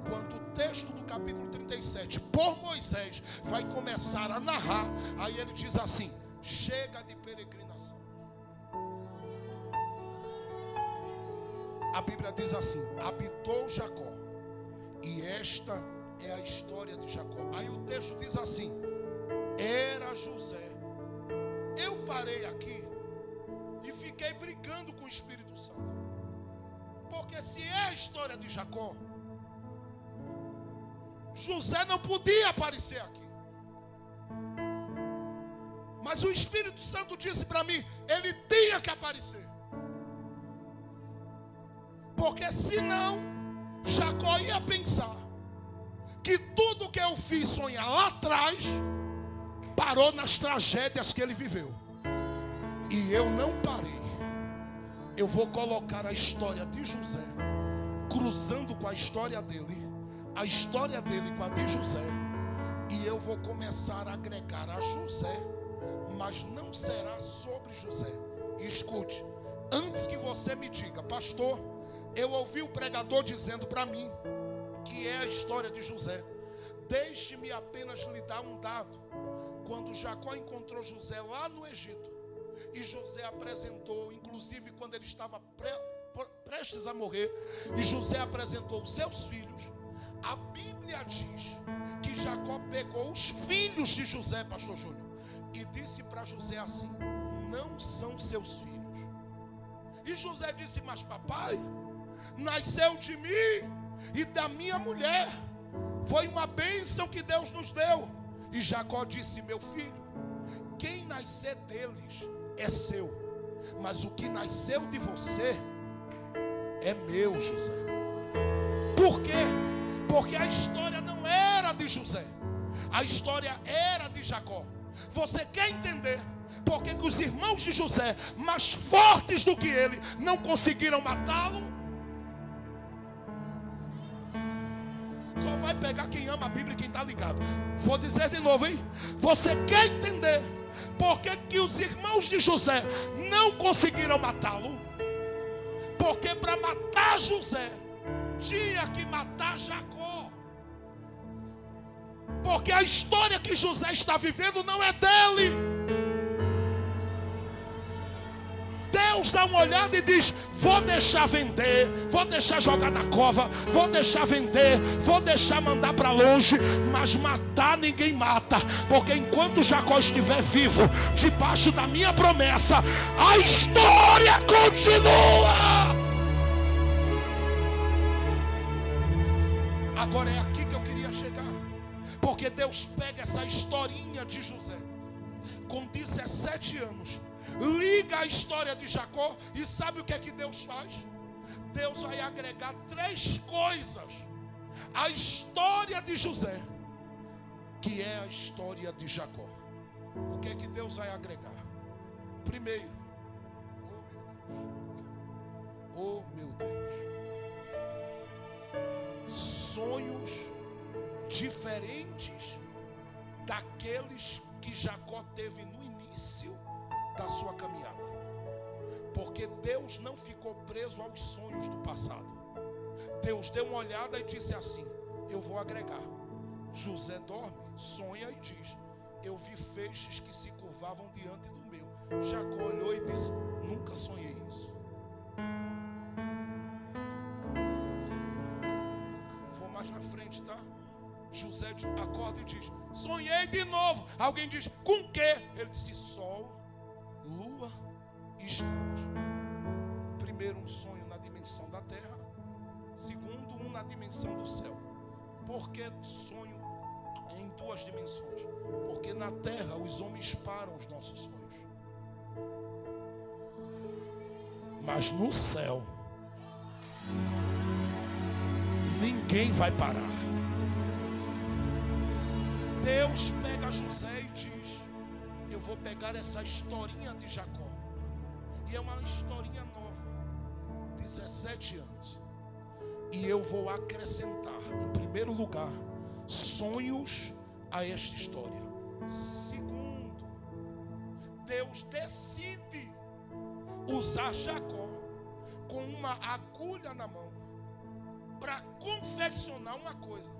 A: Quando o texto do capítulo 37, por Moisés, vai começar a narrar, aí ele diz assim: chega de peregrinação. A Bíblia diz assim: habitou Jacó, e esta é a história de Jacó. Aí o texto diz assim: era José. Eu parei aqui e fiquei brigando com o Espírito Santo, porque se é a história de Jacó, José não podia aparecer aqui. Mas o Espírito Santo disse para mim: ele tinha que aparecer, porque senão Jacó ia pensar que tudo que eu fiz sonhar lá atrás parou nas tragédias que ele viveu. E eu não parei. Eu vou colocar a história de José cruzando com a história dele, a história dele com a de José, e eu vou começar a agregar a José, mas não será sobre José. E escute, antes que você me diga: pastor, eu ouvi o pregador dizendo para mim que é a história de José, deixe-me apenas lhe dar um dado. Quando Jacó encontrou José lá no Egito, e José apresentou, inclusive quando ele estava prestes a morrer, e José apresentou os seus filhos, a Bíblia diz que Jacó pegou os filhos de José, pastor Júnior, e disse para José assim: não são seus filhos. E José disse: mas papai, nasceu de mim e da minha mulher Foi uma bênção que Deus nos deu. E Jacó disse: meu filho, quem nascer deles é seu, mas o que nasceu de você é meu, José. Por quê? Porque a história não era de José, a história era de Jacó. Você quer entender por que os irmãos de José, mais fortes do que ele, não conseguiram matá-lo? Só vai pegar quem ama a Bíblia e quem está ligado. Vou dizer de novo, hein? Você quer entender por que os irmãos de José não conseguiram matá-lo? Porque para matar José, tinha que matar Jacó. Porque a história que José está vivendo não é dele. Deus dá uma olhada e diz: vou deixar vender, vou deixar jogar na cova, vou deixar vender, vou deixar mandar para longe, mas matar ninguém mata, porque enquanto Jacó estiver vivo, debaixo da minha promessa, a história continua. Agora é aqui que eu queria chegar, porque Deus pega essa historinha de José, com 17 anos, liga a história de Jacó, e sabe o que é que Deus faz? Deus vai agregar 3 coisas à história de José, que é a história de Jacó. O que é que Deus vai agregar? Primeiro, oh meu Deus, sonhos diferentes daqueles que Jacó teve no início da sua caminhada. Porque Deus não ficou preso aos sonhos do passado. Deus deu uma olhada e disse assim: eu vou agregar. José dorme, sonha e diz: eu vi feixes que se curvavam diante do meu. Jacó olhou e disse: nunca sonhei isso. Vou mais na frente, tá? José acorda e diz: sonhei de novo. Alguém diz: com o quê? Ele disse: sol, lua e estrelas. Primeiro, um sonho na dimensão da terra. Segundo, um na dimensão do céu. Por que sonho em 2 dimensões? Porque na terra os homens param os nossos sonhos, mas no céu ninguém vai parar. Deus pega José e diz: eu vou pegar essa historinha de Jacó, e é uma historinha nova, 17 anos, e eu vou acrescentar, em primeiro lugar, sonhos a esta história. Segundo, Deus decide usar Jacó com uma agulha na mão para confeccionar uma coisa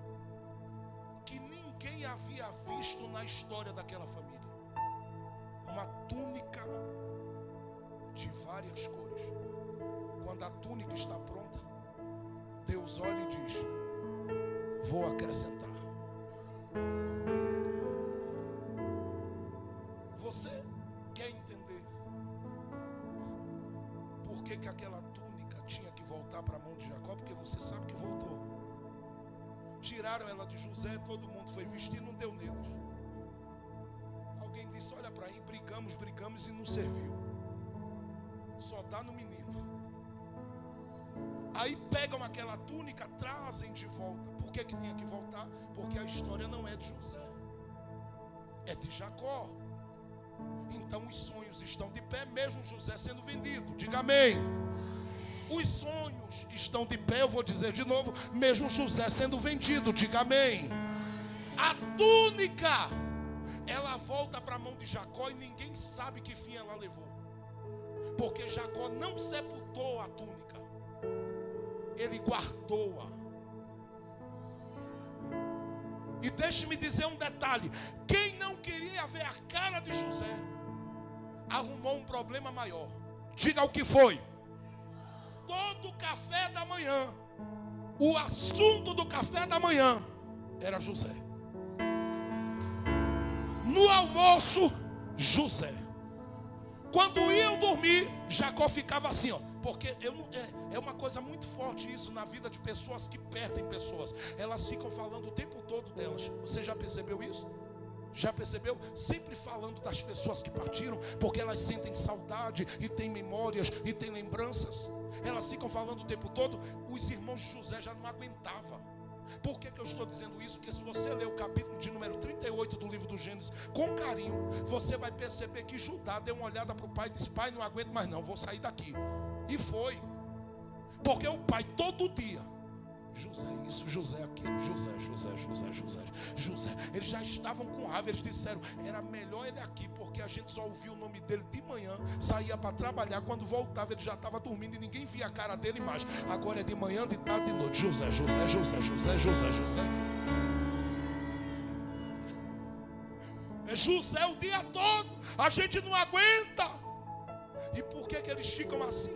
A: que ninguém havia visto na história daquela família: uma túnica de várias cores. Quando a túnica está pronta, Deus olha e diz: vou acrescentar. Você quer entender por que aquela túnica tinha que voltar para a mão de Jacó? Porque você sabe que voltou. Tiraram ela de José, todo mundo foi vestir, não deu neles. Alguém disse: olha para aí, brigamos e não serviu. Só dá no menino. Aí pegam aquela túnica, trazem de volta. Por que tinha que voltar? Porque a história não é de José, é de Jacó. Então os sonhos estão de pé, mesmo José sendo vendido. Diga amém. Os sonhos estão de pé, eu vou dizer de novo, mesmo José sendo vendido. Diga amém. A túnica, ela volta para a mão de Jacó e ninguém sabe que fim ela levou, porque Jacó não sepultou a túnica, ele guardou-a. E deixe-me dizer um detalhe: quem não queria ver a cara de José arrumou um problema maior. Diga o que foi. Todo café da manhã, o assunto do café da manhã era José. No almoço, José. Quando iam dormir, Jacó ficava assim, ó. Porque é uma coisa muito forte isso na vida de pessoas que perdem pessoas. Elas ficam falando o tempo todo delas. Você já percebeu isso? Já percebeu? Sempre falando das pessoas que partiram, porque elas sentem saudade e têm memórias e têm lembranças. Elas ficam falando o tempo todo. Os irmãos de José já não aguentavam. Por que eu estou dizendo isso? Porque se você ler o capítulo de número 38 do livro do Gênesis com carinho, você vai perceber que Judá deu uma olhada para o pai e disse: pai, não aguento mais não, vou sair daqui. E foi. Porque o pai todo dia, José isso, José aquilo, José. Eles já estavam com raiva, eles disseram: era melhor ele aqui, porque a gente só ouvia o nome dele de manhã, saía para trabalhar, quando voltava ele já estava dormindo e ninguém via a cara dele mais. Agora é de manhã, de tarde, de noite, José. É José o dia todo, a gente não aguenta. E por que eles ficam assim?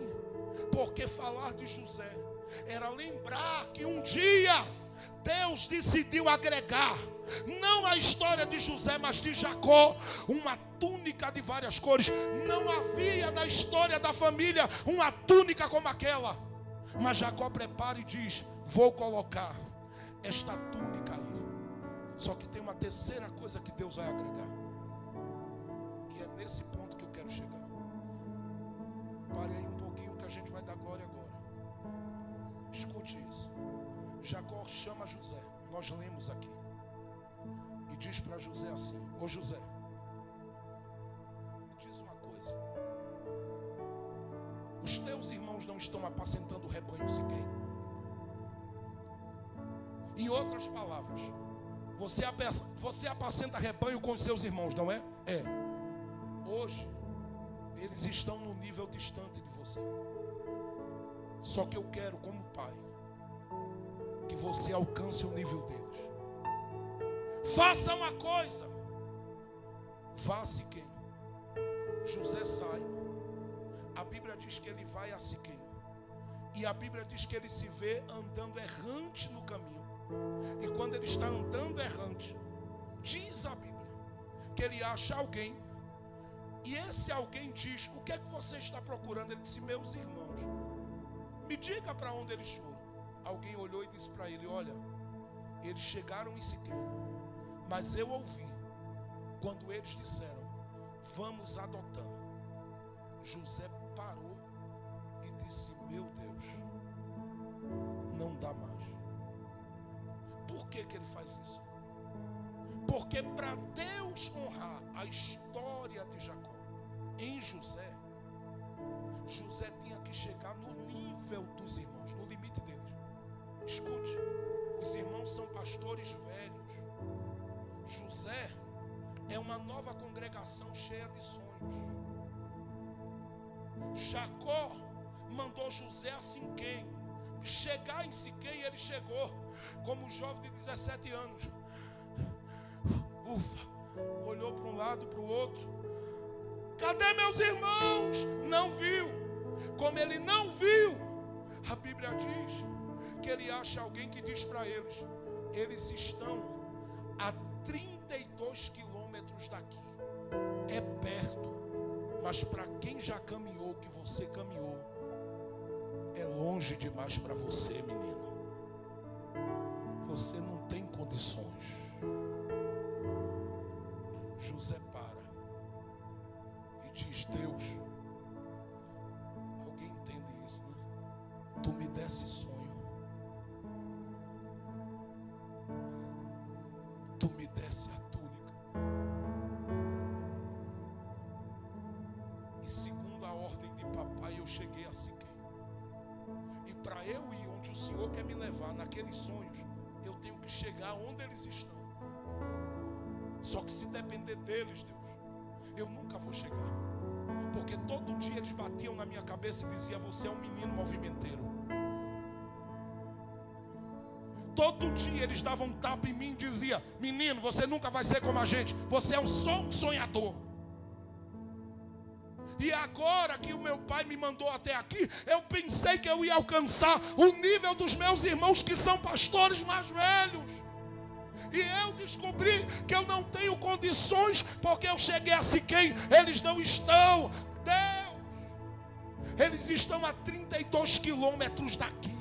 A: Porque falar de José era lembrar que um dia Deus decidiu agregar, não a história de José, mas de Jacó, uma túnica de várias cores. Não havia na história da família uma túnica como aquela. Mas Jacó prepara e diz: vou colocar esta túnica aí. Só que tem uma terceira coisa que Deus vai agregar. E é nesse ponto que eu quero chegar. Pare aí um pouquinho que a gente vai dar glória agora. Escute isso. Jacó chama José, nós lemos aqui, e diz para José assim: ô José, me diz uma coisa, os teus irmãos não estão apacentando o rebanho Siquém? Em outras palavras, você apacenta rebanho com os seus irmãos, não é? É. Hoje eles estão no nível distante de você. Só que eu quero, como pai, que você alcance o nível deles. Faça uma coisa. Vá a Siquém. José sai. A Bíblia diz que ele vai a Siquém. E a Bíblia diz que ele se vê andando errante no caminho. E quando ele está andando errante, diz a Bíblia que ele acha alguém. E esse alguém diz: o que é que você está procurando? Ele disse: meus irmãos. Me diga para onde eles foram. Alguém olhou e disse para ele: olha, eles chegaram em Siquém, mas eu ouvi quando eles disseram: vamos adotar. José parou e disse: meu Deus, não dá mais. Por que ele faz isso? Porque para Deus honrar a história de Jacó em José, José tinha que chegar no nível dos irmãos, no limite deles. Escute, os irmãos são pastores velhos. José é uma nova congregação cheia de sonhos. Jacó mandou José a Siquém. Chegar em Siquém, ele chegou como jovem de 17 anos. Ufa, olhou para um lado, para o outro. Cadê meus irmãos? Não viu. Como ele não viu, a Bíblia diz que ele acha alguém que diz para eles: eles estão a 32 quilômetros daqui. É perto, mas para quem já caminhou, que você caminhou, é longe demais para você, menino. Você não tem condições. José para e diz: Deus, alguém entende isso, né? Tu me desse sonho, tu me desse a túnica, e segundo a ordem de papai eu cheguei a Siquém, e para eu ir onde o Senhor quer me levar naqueles sonhos, eu tenho que chegar onde eles estão. Só que se depender deles, Deus, eu nunca vou chegar. Porque todo dia eles batiam na minha cabeça e diziam: você é um menino movimenteiro. Todo dia eles davam um tapa em mim e diziam: menino, você nunca vai ser como a gente. Você é só um sonhador. E agora que o meu pai me mandou até aqui, eu pensei que eu ia alcançar o nível dos meus irmãos que são pastores mais velhos. E eu descobri que eu não tenho condições, porque eu cheguei a Siquém, eles não estão. Eles estão a 32 quilômetros daqui.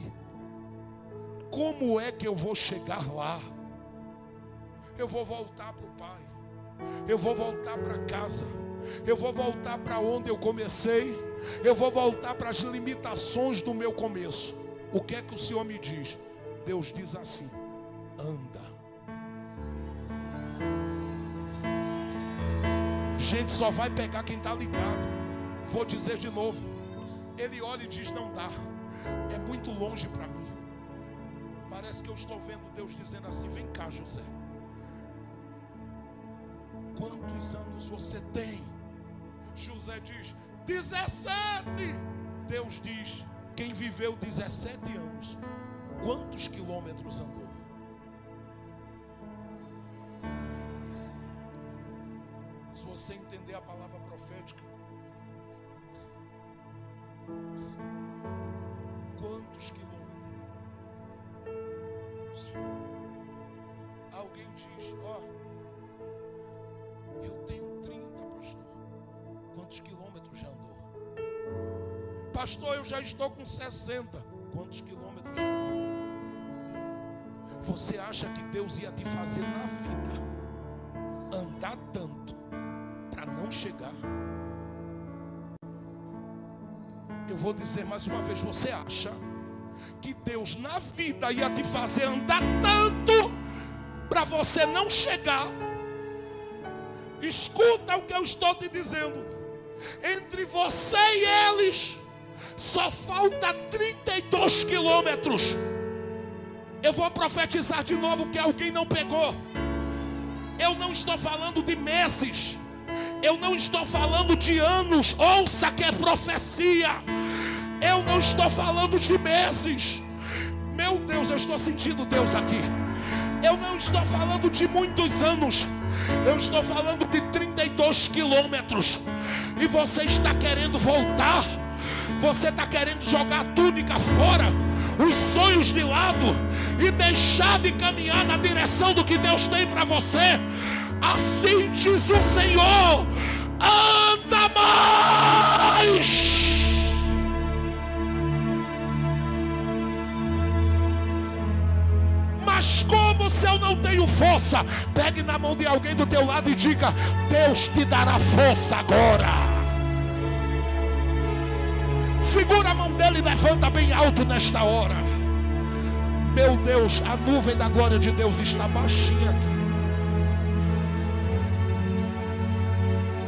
A: Como é que eu vou chegar lá? Eu vou voltar para o Pai. Eu vou voltar para casa. Eu vou voltar para onde eu comecei. Eu vou voltar para as limitações do meu começo. O que é que o Senhor me diz? Deus diz assim: anda. Gente, só vai pegar quem está ligado. Vou dizer de novo. Ele olha e diz: não dá, é muito longe para mim. Parece que eu estou vendo Deus dizendo assim: vem cá, José, quantos anos você tem? José diz: 17. Deus diz: quem viveu 17 anos, quantos quilômetros andou? Se você entender a palavra profética, quantos quilômetros? Alguém diz: ó, eu tenho 30, pastor. Quantos quilômetros já andou? Pastor, eu já estou com 60. Quantos quilômetros já andou? Você acha que Deus ia te fazer na vida andar tanto para não chegar? Eu vou dizer mais uma vez: você acha que Deus na vida ia te fazer andar tanto para você não chegar? Escuta o que eu estou te dizendo. Entre você e eles só falta 32 quilômetros. Eu vou profetizar de novo que alguém não pegou. Eu não estou falando de meses, eu não estou falando de anos. Ouça que é profecia. Eu não estou falando de meses. Meu Deus, eu estou sentindo Deus aqui. Eu não estou falando de muitos anos. Eu estou falando de 32 quilômetros. E você está querendo voltar. Você está querendo jogar a túnica fora, os sonhos de lado, e deixar de caminhar na direção do que Deus tem para você. Assim diz o Senhor: anda mais. Mas como se eu não tenho força? Pegue na mão de alguém do teu lado e diga: Deus te dará força agora. Segura a mão dele e levanta bem alto nesta hora. Meu Deus, a nuvem da glória de Deus está baixinha aqui.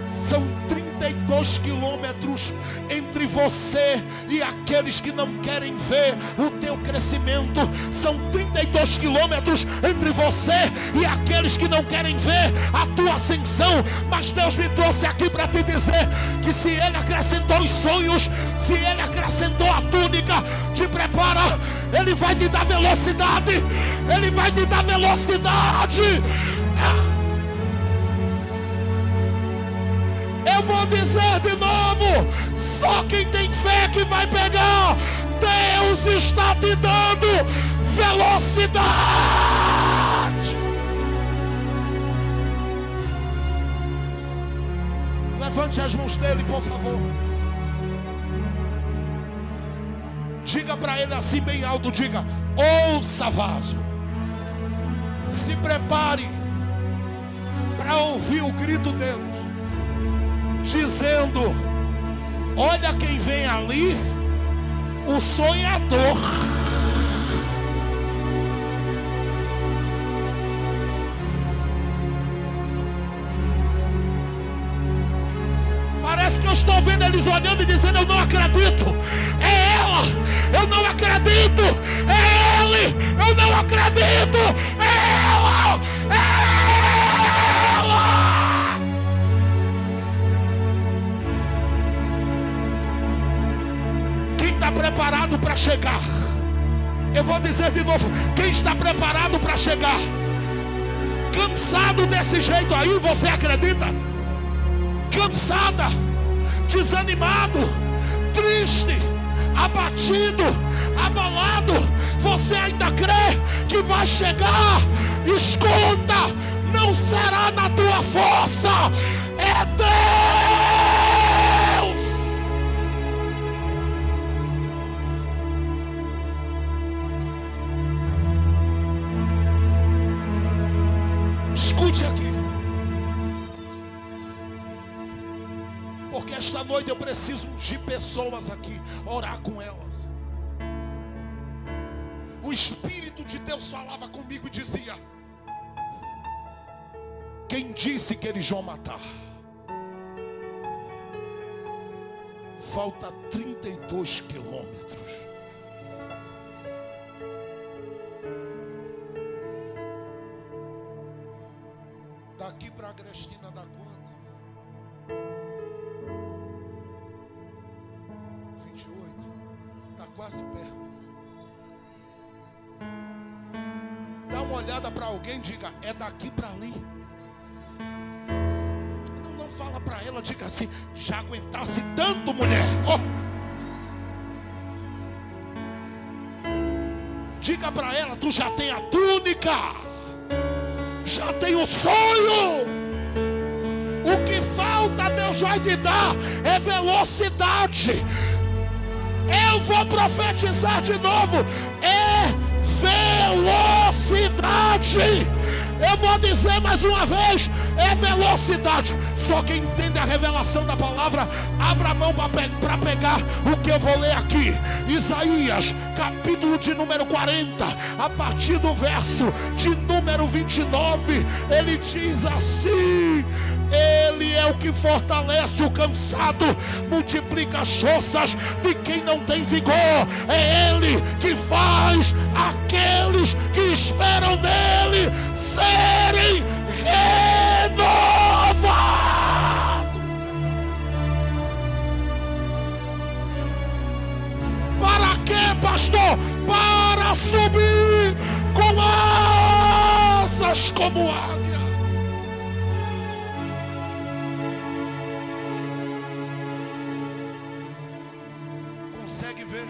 A: São 32 quilômetros entre você e aqueles que não querem ver o teu crescimento. São 32 quilômetros entre você e aqueles que não querem ver a tua ascensão. Mas Deus me trouxe aqui para te dizer que se Ele acrescentou os sonhos, se Ele acrescentou a túnica, te prepara. Ele vai te dar velocidade. Ele vai te dar velocidade. Eu vou dizer de novo: só quem tem fé que vai pegar. Deus está te dando velocidade. Levante as mãos dele, por favor. Diga para ele assim bem alto, diga: ouça, vaso, se prepare para ouvir o grito deles, dizendo: olha quem vem ali, o sonhador. Parece que eu estou vendo eles olhando e dizendo: eu não acredito, é ela, eu não acredito, é ele, eu não acredito, é ela, é ela. Quem está preparado para chegar? Eu vou dizer de novo: quem está preparado para chegar? Cansado desse jeito aí, você acredita? Cansada, desanimado, triste, abatido, abalado, você ainda crê que vai chegar? Escuta, não será na tua força, é Deus. Esta noite eu preciso ungir pessoas aqui, orar com elas. O Espírito de Deus falava comigo e dizia: quem disse que eles vão matar? Falta 32 quilômetros. Daqui para Agrestina dá quanto? 28. Está quase perto. Dá uma olhada para alguém e diga: é daqui para ali. Não fala para ela, diga assim: já aguentasse tanto, mulher. Diga para ela: tu já tem a túnica, já tem o sonho. O que falta Deus vai te dar é velocidade. Eu vou profetizar de novo: é velocidade. Eu vou dizer mais uma vez: é velocidade. Só quem entende a revelação da palavra, abra a mão para pegar o que eu vou ler aqui. Isaías, capítulo de número 40, a partir do verso de número 29, ele diz assim: Ele é o que fortalece o cansado, multiplica as forças de quem não tem vigor. É Ele que faz aqueles que esperam nele serem renovados. Para quê, pastor? Para subir com asas como águia. Consegue ver?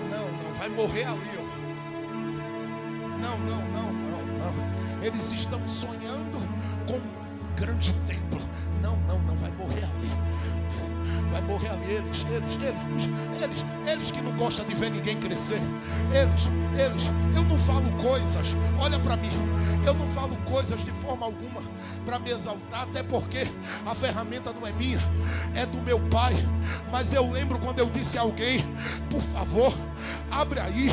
A: Não, vai morrer ali, ó. Não. Eles estão sonhando com um grande templo. Não, vai morrer ali. Vai morrer ali. Eles que não gostam de ver ninguém crescer. Eles, eu não falo coisas, olha para mim, eu não falo coisas de forma alguma para me exaltar, até porque a ferramenta não é minha, é do meu pai. Mas eu lembro quando eu disse a alguém: por favor, abre aí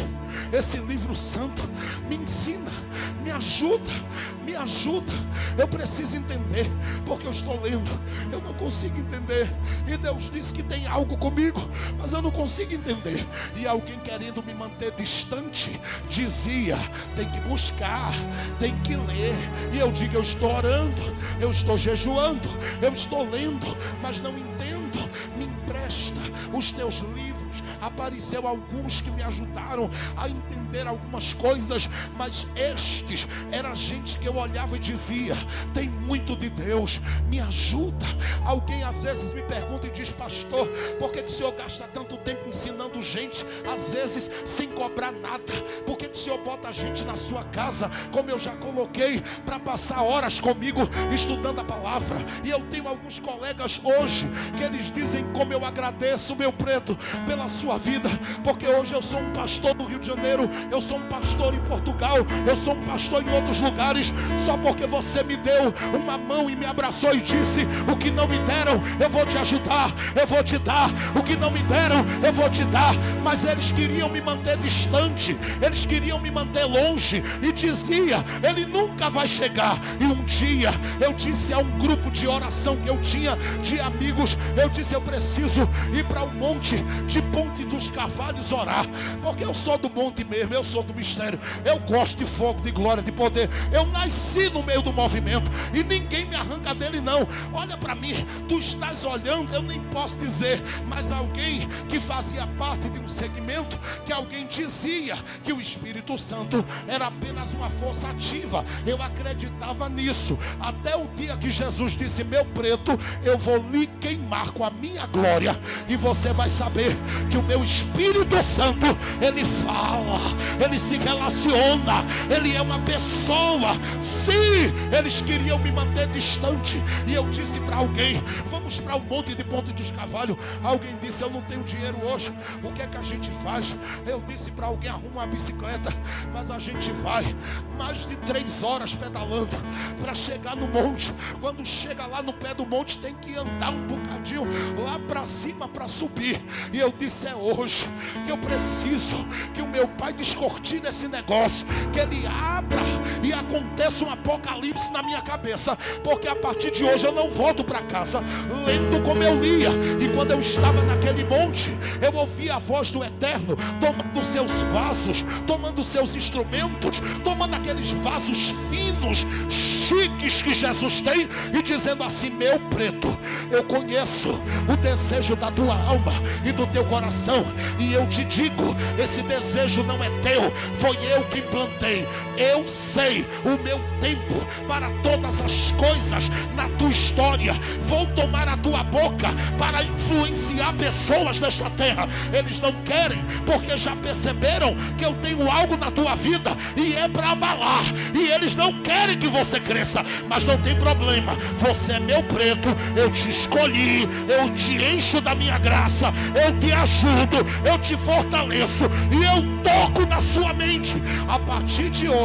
A: esse livro santo, me ensina, me ajuda. Eu preciso entender, porque eu estou lendo, eu não consigo entender. E Deus disse que tem algo comigo, mas eu não consigo entender. E alguém querendo me manter distante dizia: tem que buscar, tem que ler. E eu digo: eu estou orando, eu estou jejuando, eu estou lendo, mas não entendo. Me empresta os teus livros. Apareceu alguns que me ajudaram a entender algumas coisas, mas estes era gente que eu olhava e dizia: tem muito de Deus, me ajuda. Alguém às vezes me pergunta e diz: pastor, por que o senhor gasta tanto tempo ensinando gente, às vezes sem cobrar nada? Por que o senhor bota a gente na sua casa, como eu já coloquei, para passar horas comigo estudando a palavra? E eu tenho alguns colegas hoje que eles dizem: como eu agradeço, meu preto, pela sua vida, porque hoje eu sou um pastor do Rio de Janeiro, eu sou um pastor em Portugal, eu sou um pastor em outros lugares, só porque você me deu uma mão e me abraçou e disse: o que não me deram, eu vou te ajudar, eu vou te dar. O que não me deram, eu vou te dar. Mas eles queriam me manter distante, eles queriam me manter longe, e dizia: ele nunca vai chegar. E um dia eu disse a um grupo de oração que eu tinha de amigos, eu disse: eu preciso ir para o monte de Ponte dos Carvalhos orar, porque eu sou do monte mesmo, eu sou do mistério, eu gosto de fogo, de glória, de poder. Eu nasci no meio do movimento e ninguém me arranca dele não. Olha para mim, tu estás olhando, eu nem posso dizer, mas alguém que fazia parte de um segmento, que alguém dizia que o Espírito Santo era apenas uma força ativa. Eu acreditava nisso, até o dia que Jesus disse: meu preto, eu vou lhe queimar com a minha glória. história, e você vai saber que o meu Espírito Santo, ele fala, ele se relaciona, ele é uma pessoa. Sim, eles queriam me manter distante, e eu disse para alguém: vamos para o Monte de Ponte dos Cavalos. Alguém disse: eu não tenho dinheiro hoje, o que é que a gente faz? Eu disse para alguém: arruma uma bicicleta. Mas a gente vai mais de 3 horas pedalando para chegar no monte. Quando chega lá no pé do monte, tem que andar um bocadinho lá para cima para subir. E eu disse: é hoje que eu preciso que o meu pai descortine esse negócio, que ele abra e aconteça um apocalipse na minha cabeça, porque a partir de hoje eu não volto para casa lendo como eu lia. E quando eu estava naquele monte, eu ouvi a voz do Eterno tomando seus vasos, tomando seus instrumentos, tomando aqueles vasos finos, chiques que Jesus tem, e dizendo assim: meu preto, eu conheço o desejo da tua alma e do teu coração, e eu te digo, esse desejo não é teu, foi eu que implantei. Eu sei o meu tempo para todas as coisas na tua história. Vou tomar a tua boca para influenciar pessoas nesta terra. Eles não querem, porque já perceberam que eu tenho algo na tua vida e é para abalar, e eles não querem que você cresça. Mas não tem problema, você é meu preto, eu te escolhi, eu te encho da minha graça, eu te ajudo, eu te fortaleço, e eu toco na sua mente. A partir de hoje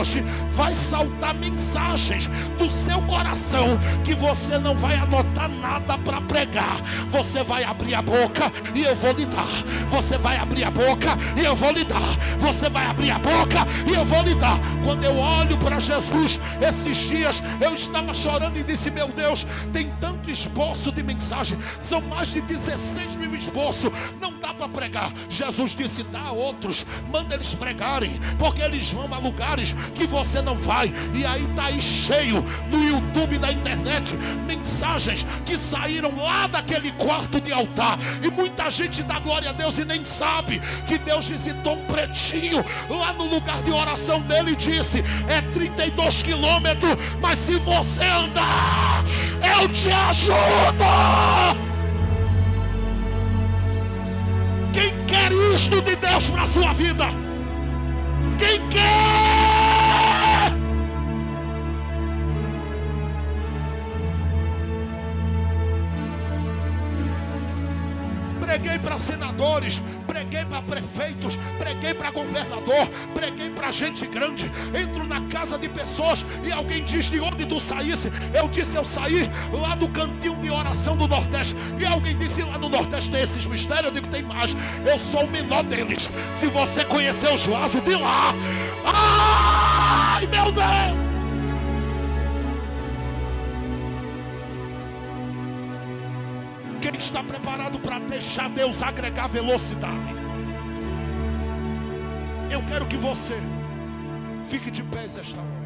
A: vai saltar mensagens do seu coração que você não vai anotar nada para pregar. Você vai abrir a boca e eu vou lhe dar. Você vai abrir a boca e eu vou lhe dar. Você vai abrir a boca e eu vou lhe dar. Quando eu olho para Jesus, esses dias eu estava chorando e disse: meu Deus, tem tanto esboço de mensagem, são mais de 16 mil esboços, não dá para pregar. Jesus disse: dá a outros, manda eles pregarem, porque eles vão a lugares que você não vai. E aí está aí cheio no YouTube, na internet, mensagens que saíram lá daquele quarto de altar, e muita gente dá glória a Deus e nem sabe que Deus visitou um pretinho lá no lugar de oração dele e disse: é 32 quilômetros, mas se você andar, eu te ajudo. Quem quer isto de Deus para a sua vida? Quem quer? Preguei para senadores, preguei para prefeitos, preguei para governador, preguei para gente grande. Entro na casa de pessoas e alguém diz: de onde tu saísse? Eu disse: eu saí lá do cantinho de oração do Nordeste. E alguém disse: lá no Nordeste tem esses mistérios? Eu digo: tem mais, eu sou o menor deles. Se você conhecer os vasos de lá, ai meu Deus! Quem está preparado para deixar Deus agregar velocidade? Eu quero que você fique de pé esta hora.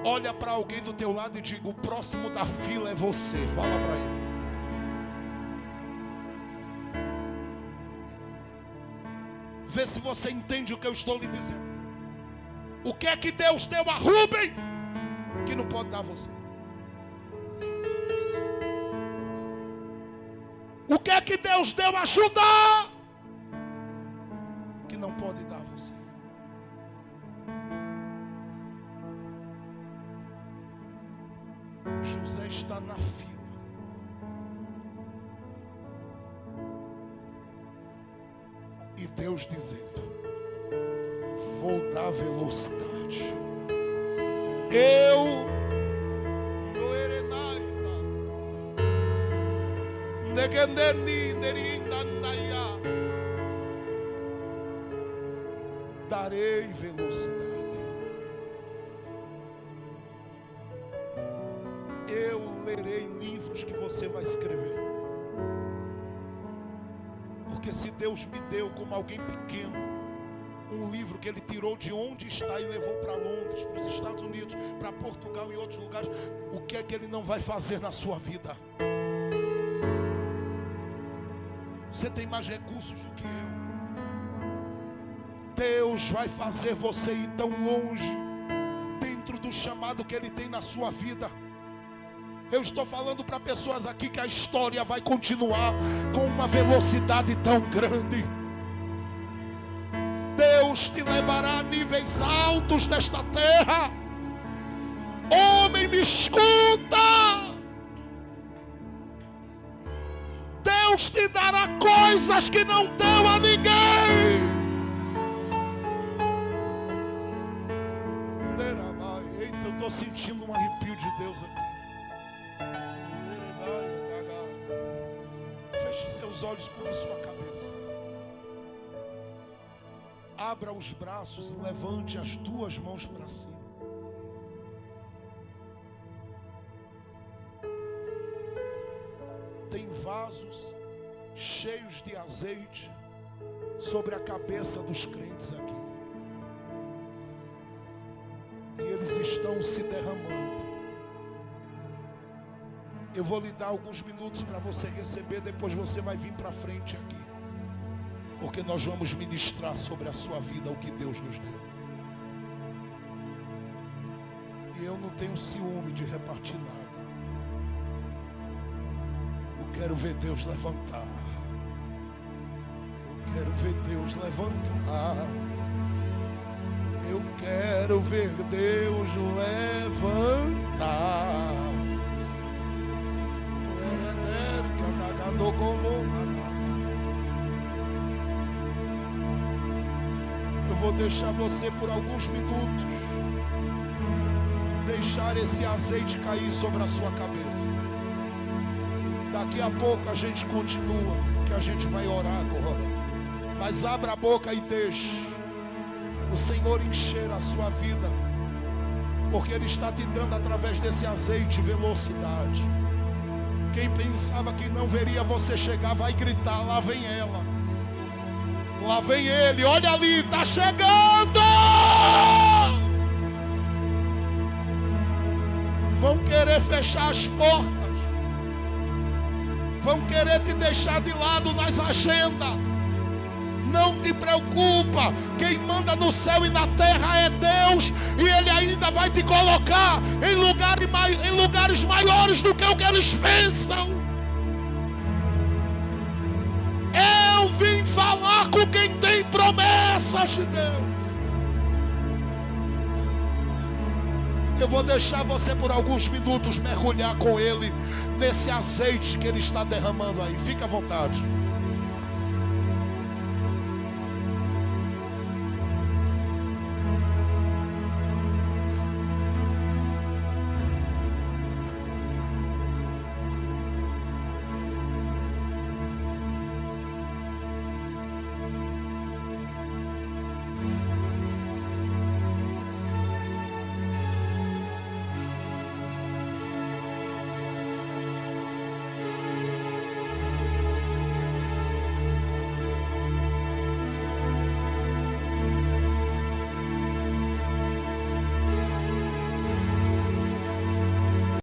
A: Olha para alguém do teu lado e diga: o próximo da fila é você. Fala para ele. Vê se você entende o que eu estou lhe dizendo. O que é que Deus deu a Rubem que não pode dar a você? O que é que Deus deu a Judá que não pode dar a você? José está na fila. E Deus dizendo: vou dar velocidade. Eu darei velocidade. Eu lerei livros que você vai escrever. Porque se Deus me deu como alguém pequeno um livro que Ele tirou de onde está e levou para Londres, para os Estados Unidos, para Portugal e outros lugares, o que é que Ele não vai fazer na sua vida? Você tem mais recursos do que eu. Deus vai fazer você ir tão longe dentro do chamado que Ele tem na sua vida. Eu estou falando para pessoas aqui que a história vai continuar com uma velocidade tão grande. Deus te levará a níveis altos desta terra. Homem, me escuta. Deus te dará coisas que não deu a ninguém. Eita, eu estou sentindo um arrepio de Deus aqui. Feche seus olhos, curve sua cabeça. Abra os braços e levante as duas mãos para cima. Tem vasos cheios de azeite sobre a cabeça dos crentes aqui. E eles estão se derramando. Eu vou lhe dar alguns minutos para você receber, depois você vai vir para frente aqui. Porque nós vamos ministrar sobre a sua vida o que Deus nos deu. E eu não tenho ciúme de repartir nada. Eu quero ver Deus levantar. Eu quero ver Deus levantar. Eu quero ver Deus levantar. Eu vou deixar você por alguns minutos deixar esse azeite cair sobre a sua cabeça. Daqui a pouco a gente continua, que a gente vai orar agora. Mas abra a boca e deixe o Senhor encher a sua vida, porque Ele está te dando através desse azeite velocidade. Quem pensava que não veria você chegar, vai gritar: lá vem ela, lá vem ele, olha ali, está chegando. Vão querer fechar as portas, vão querer te deixar de lado nas agendas. Não te preocupa, quem manda no céu e na terra é Deus, e Ele ainda vai te colocar em lugares maiores do que o que eles pensam. Eu vim falar com quem tem promessas de Deus. Eu vou deixar você por alguns minutos mergulhar com Ele nesse azeite que Ele está derramando aí. Fica à vontade.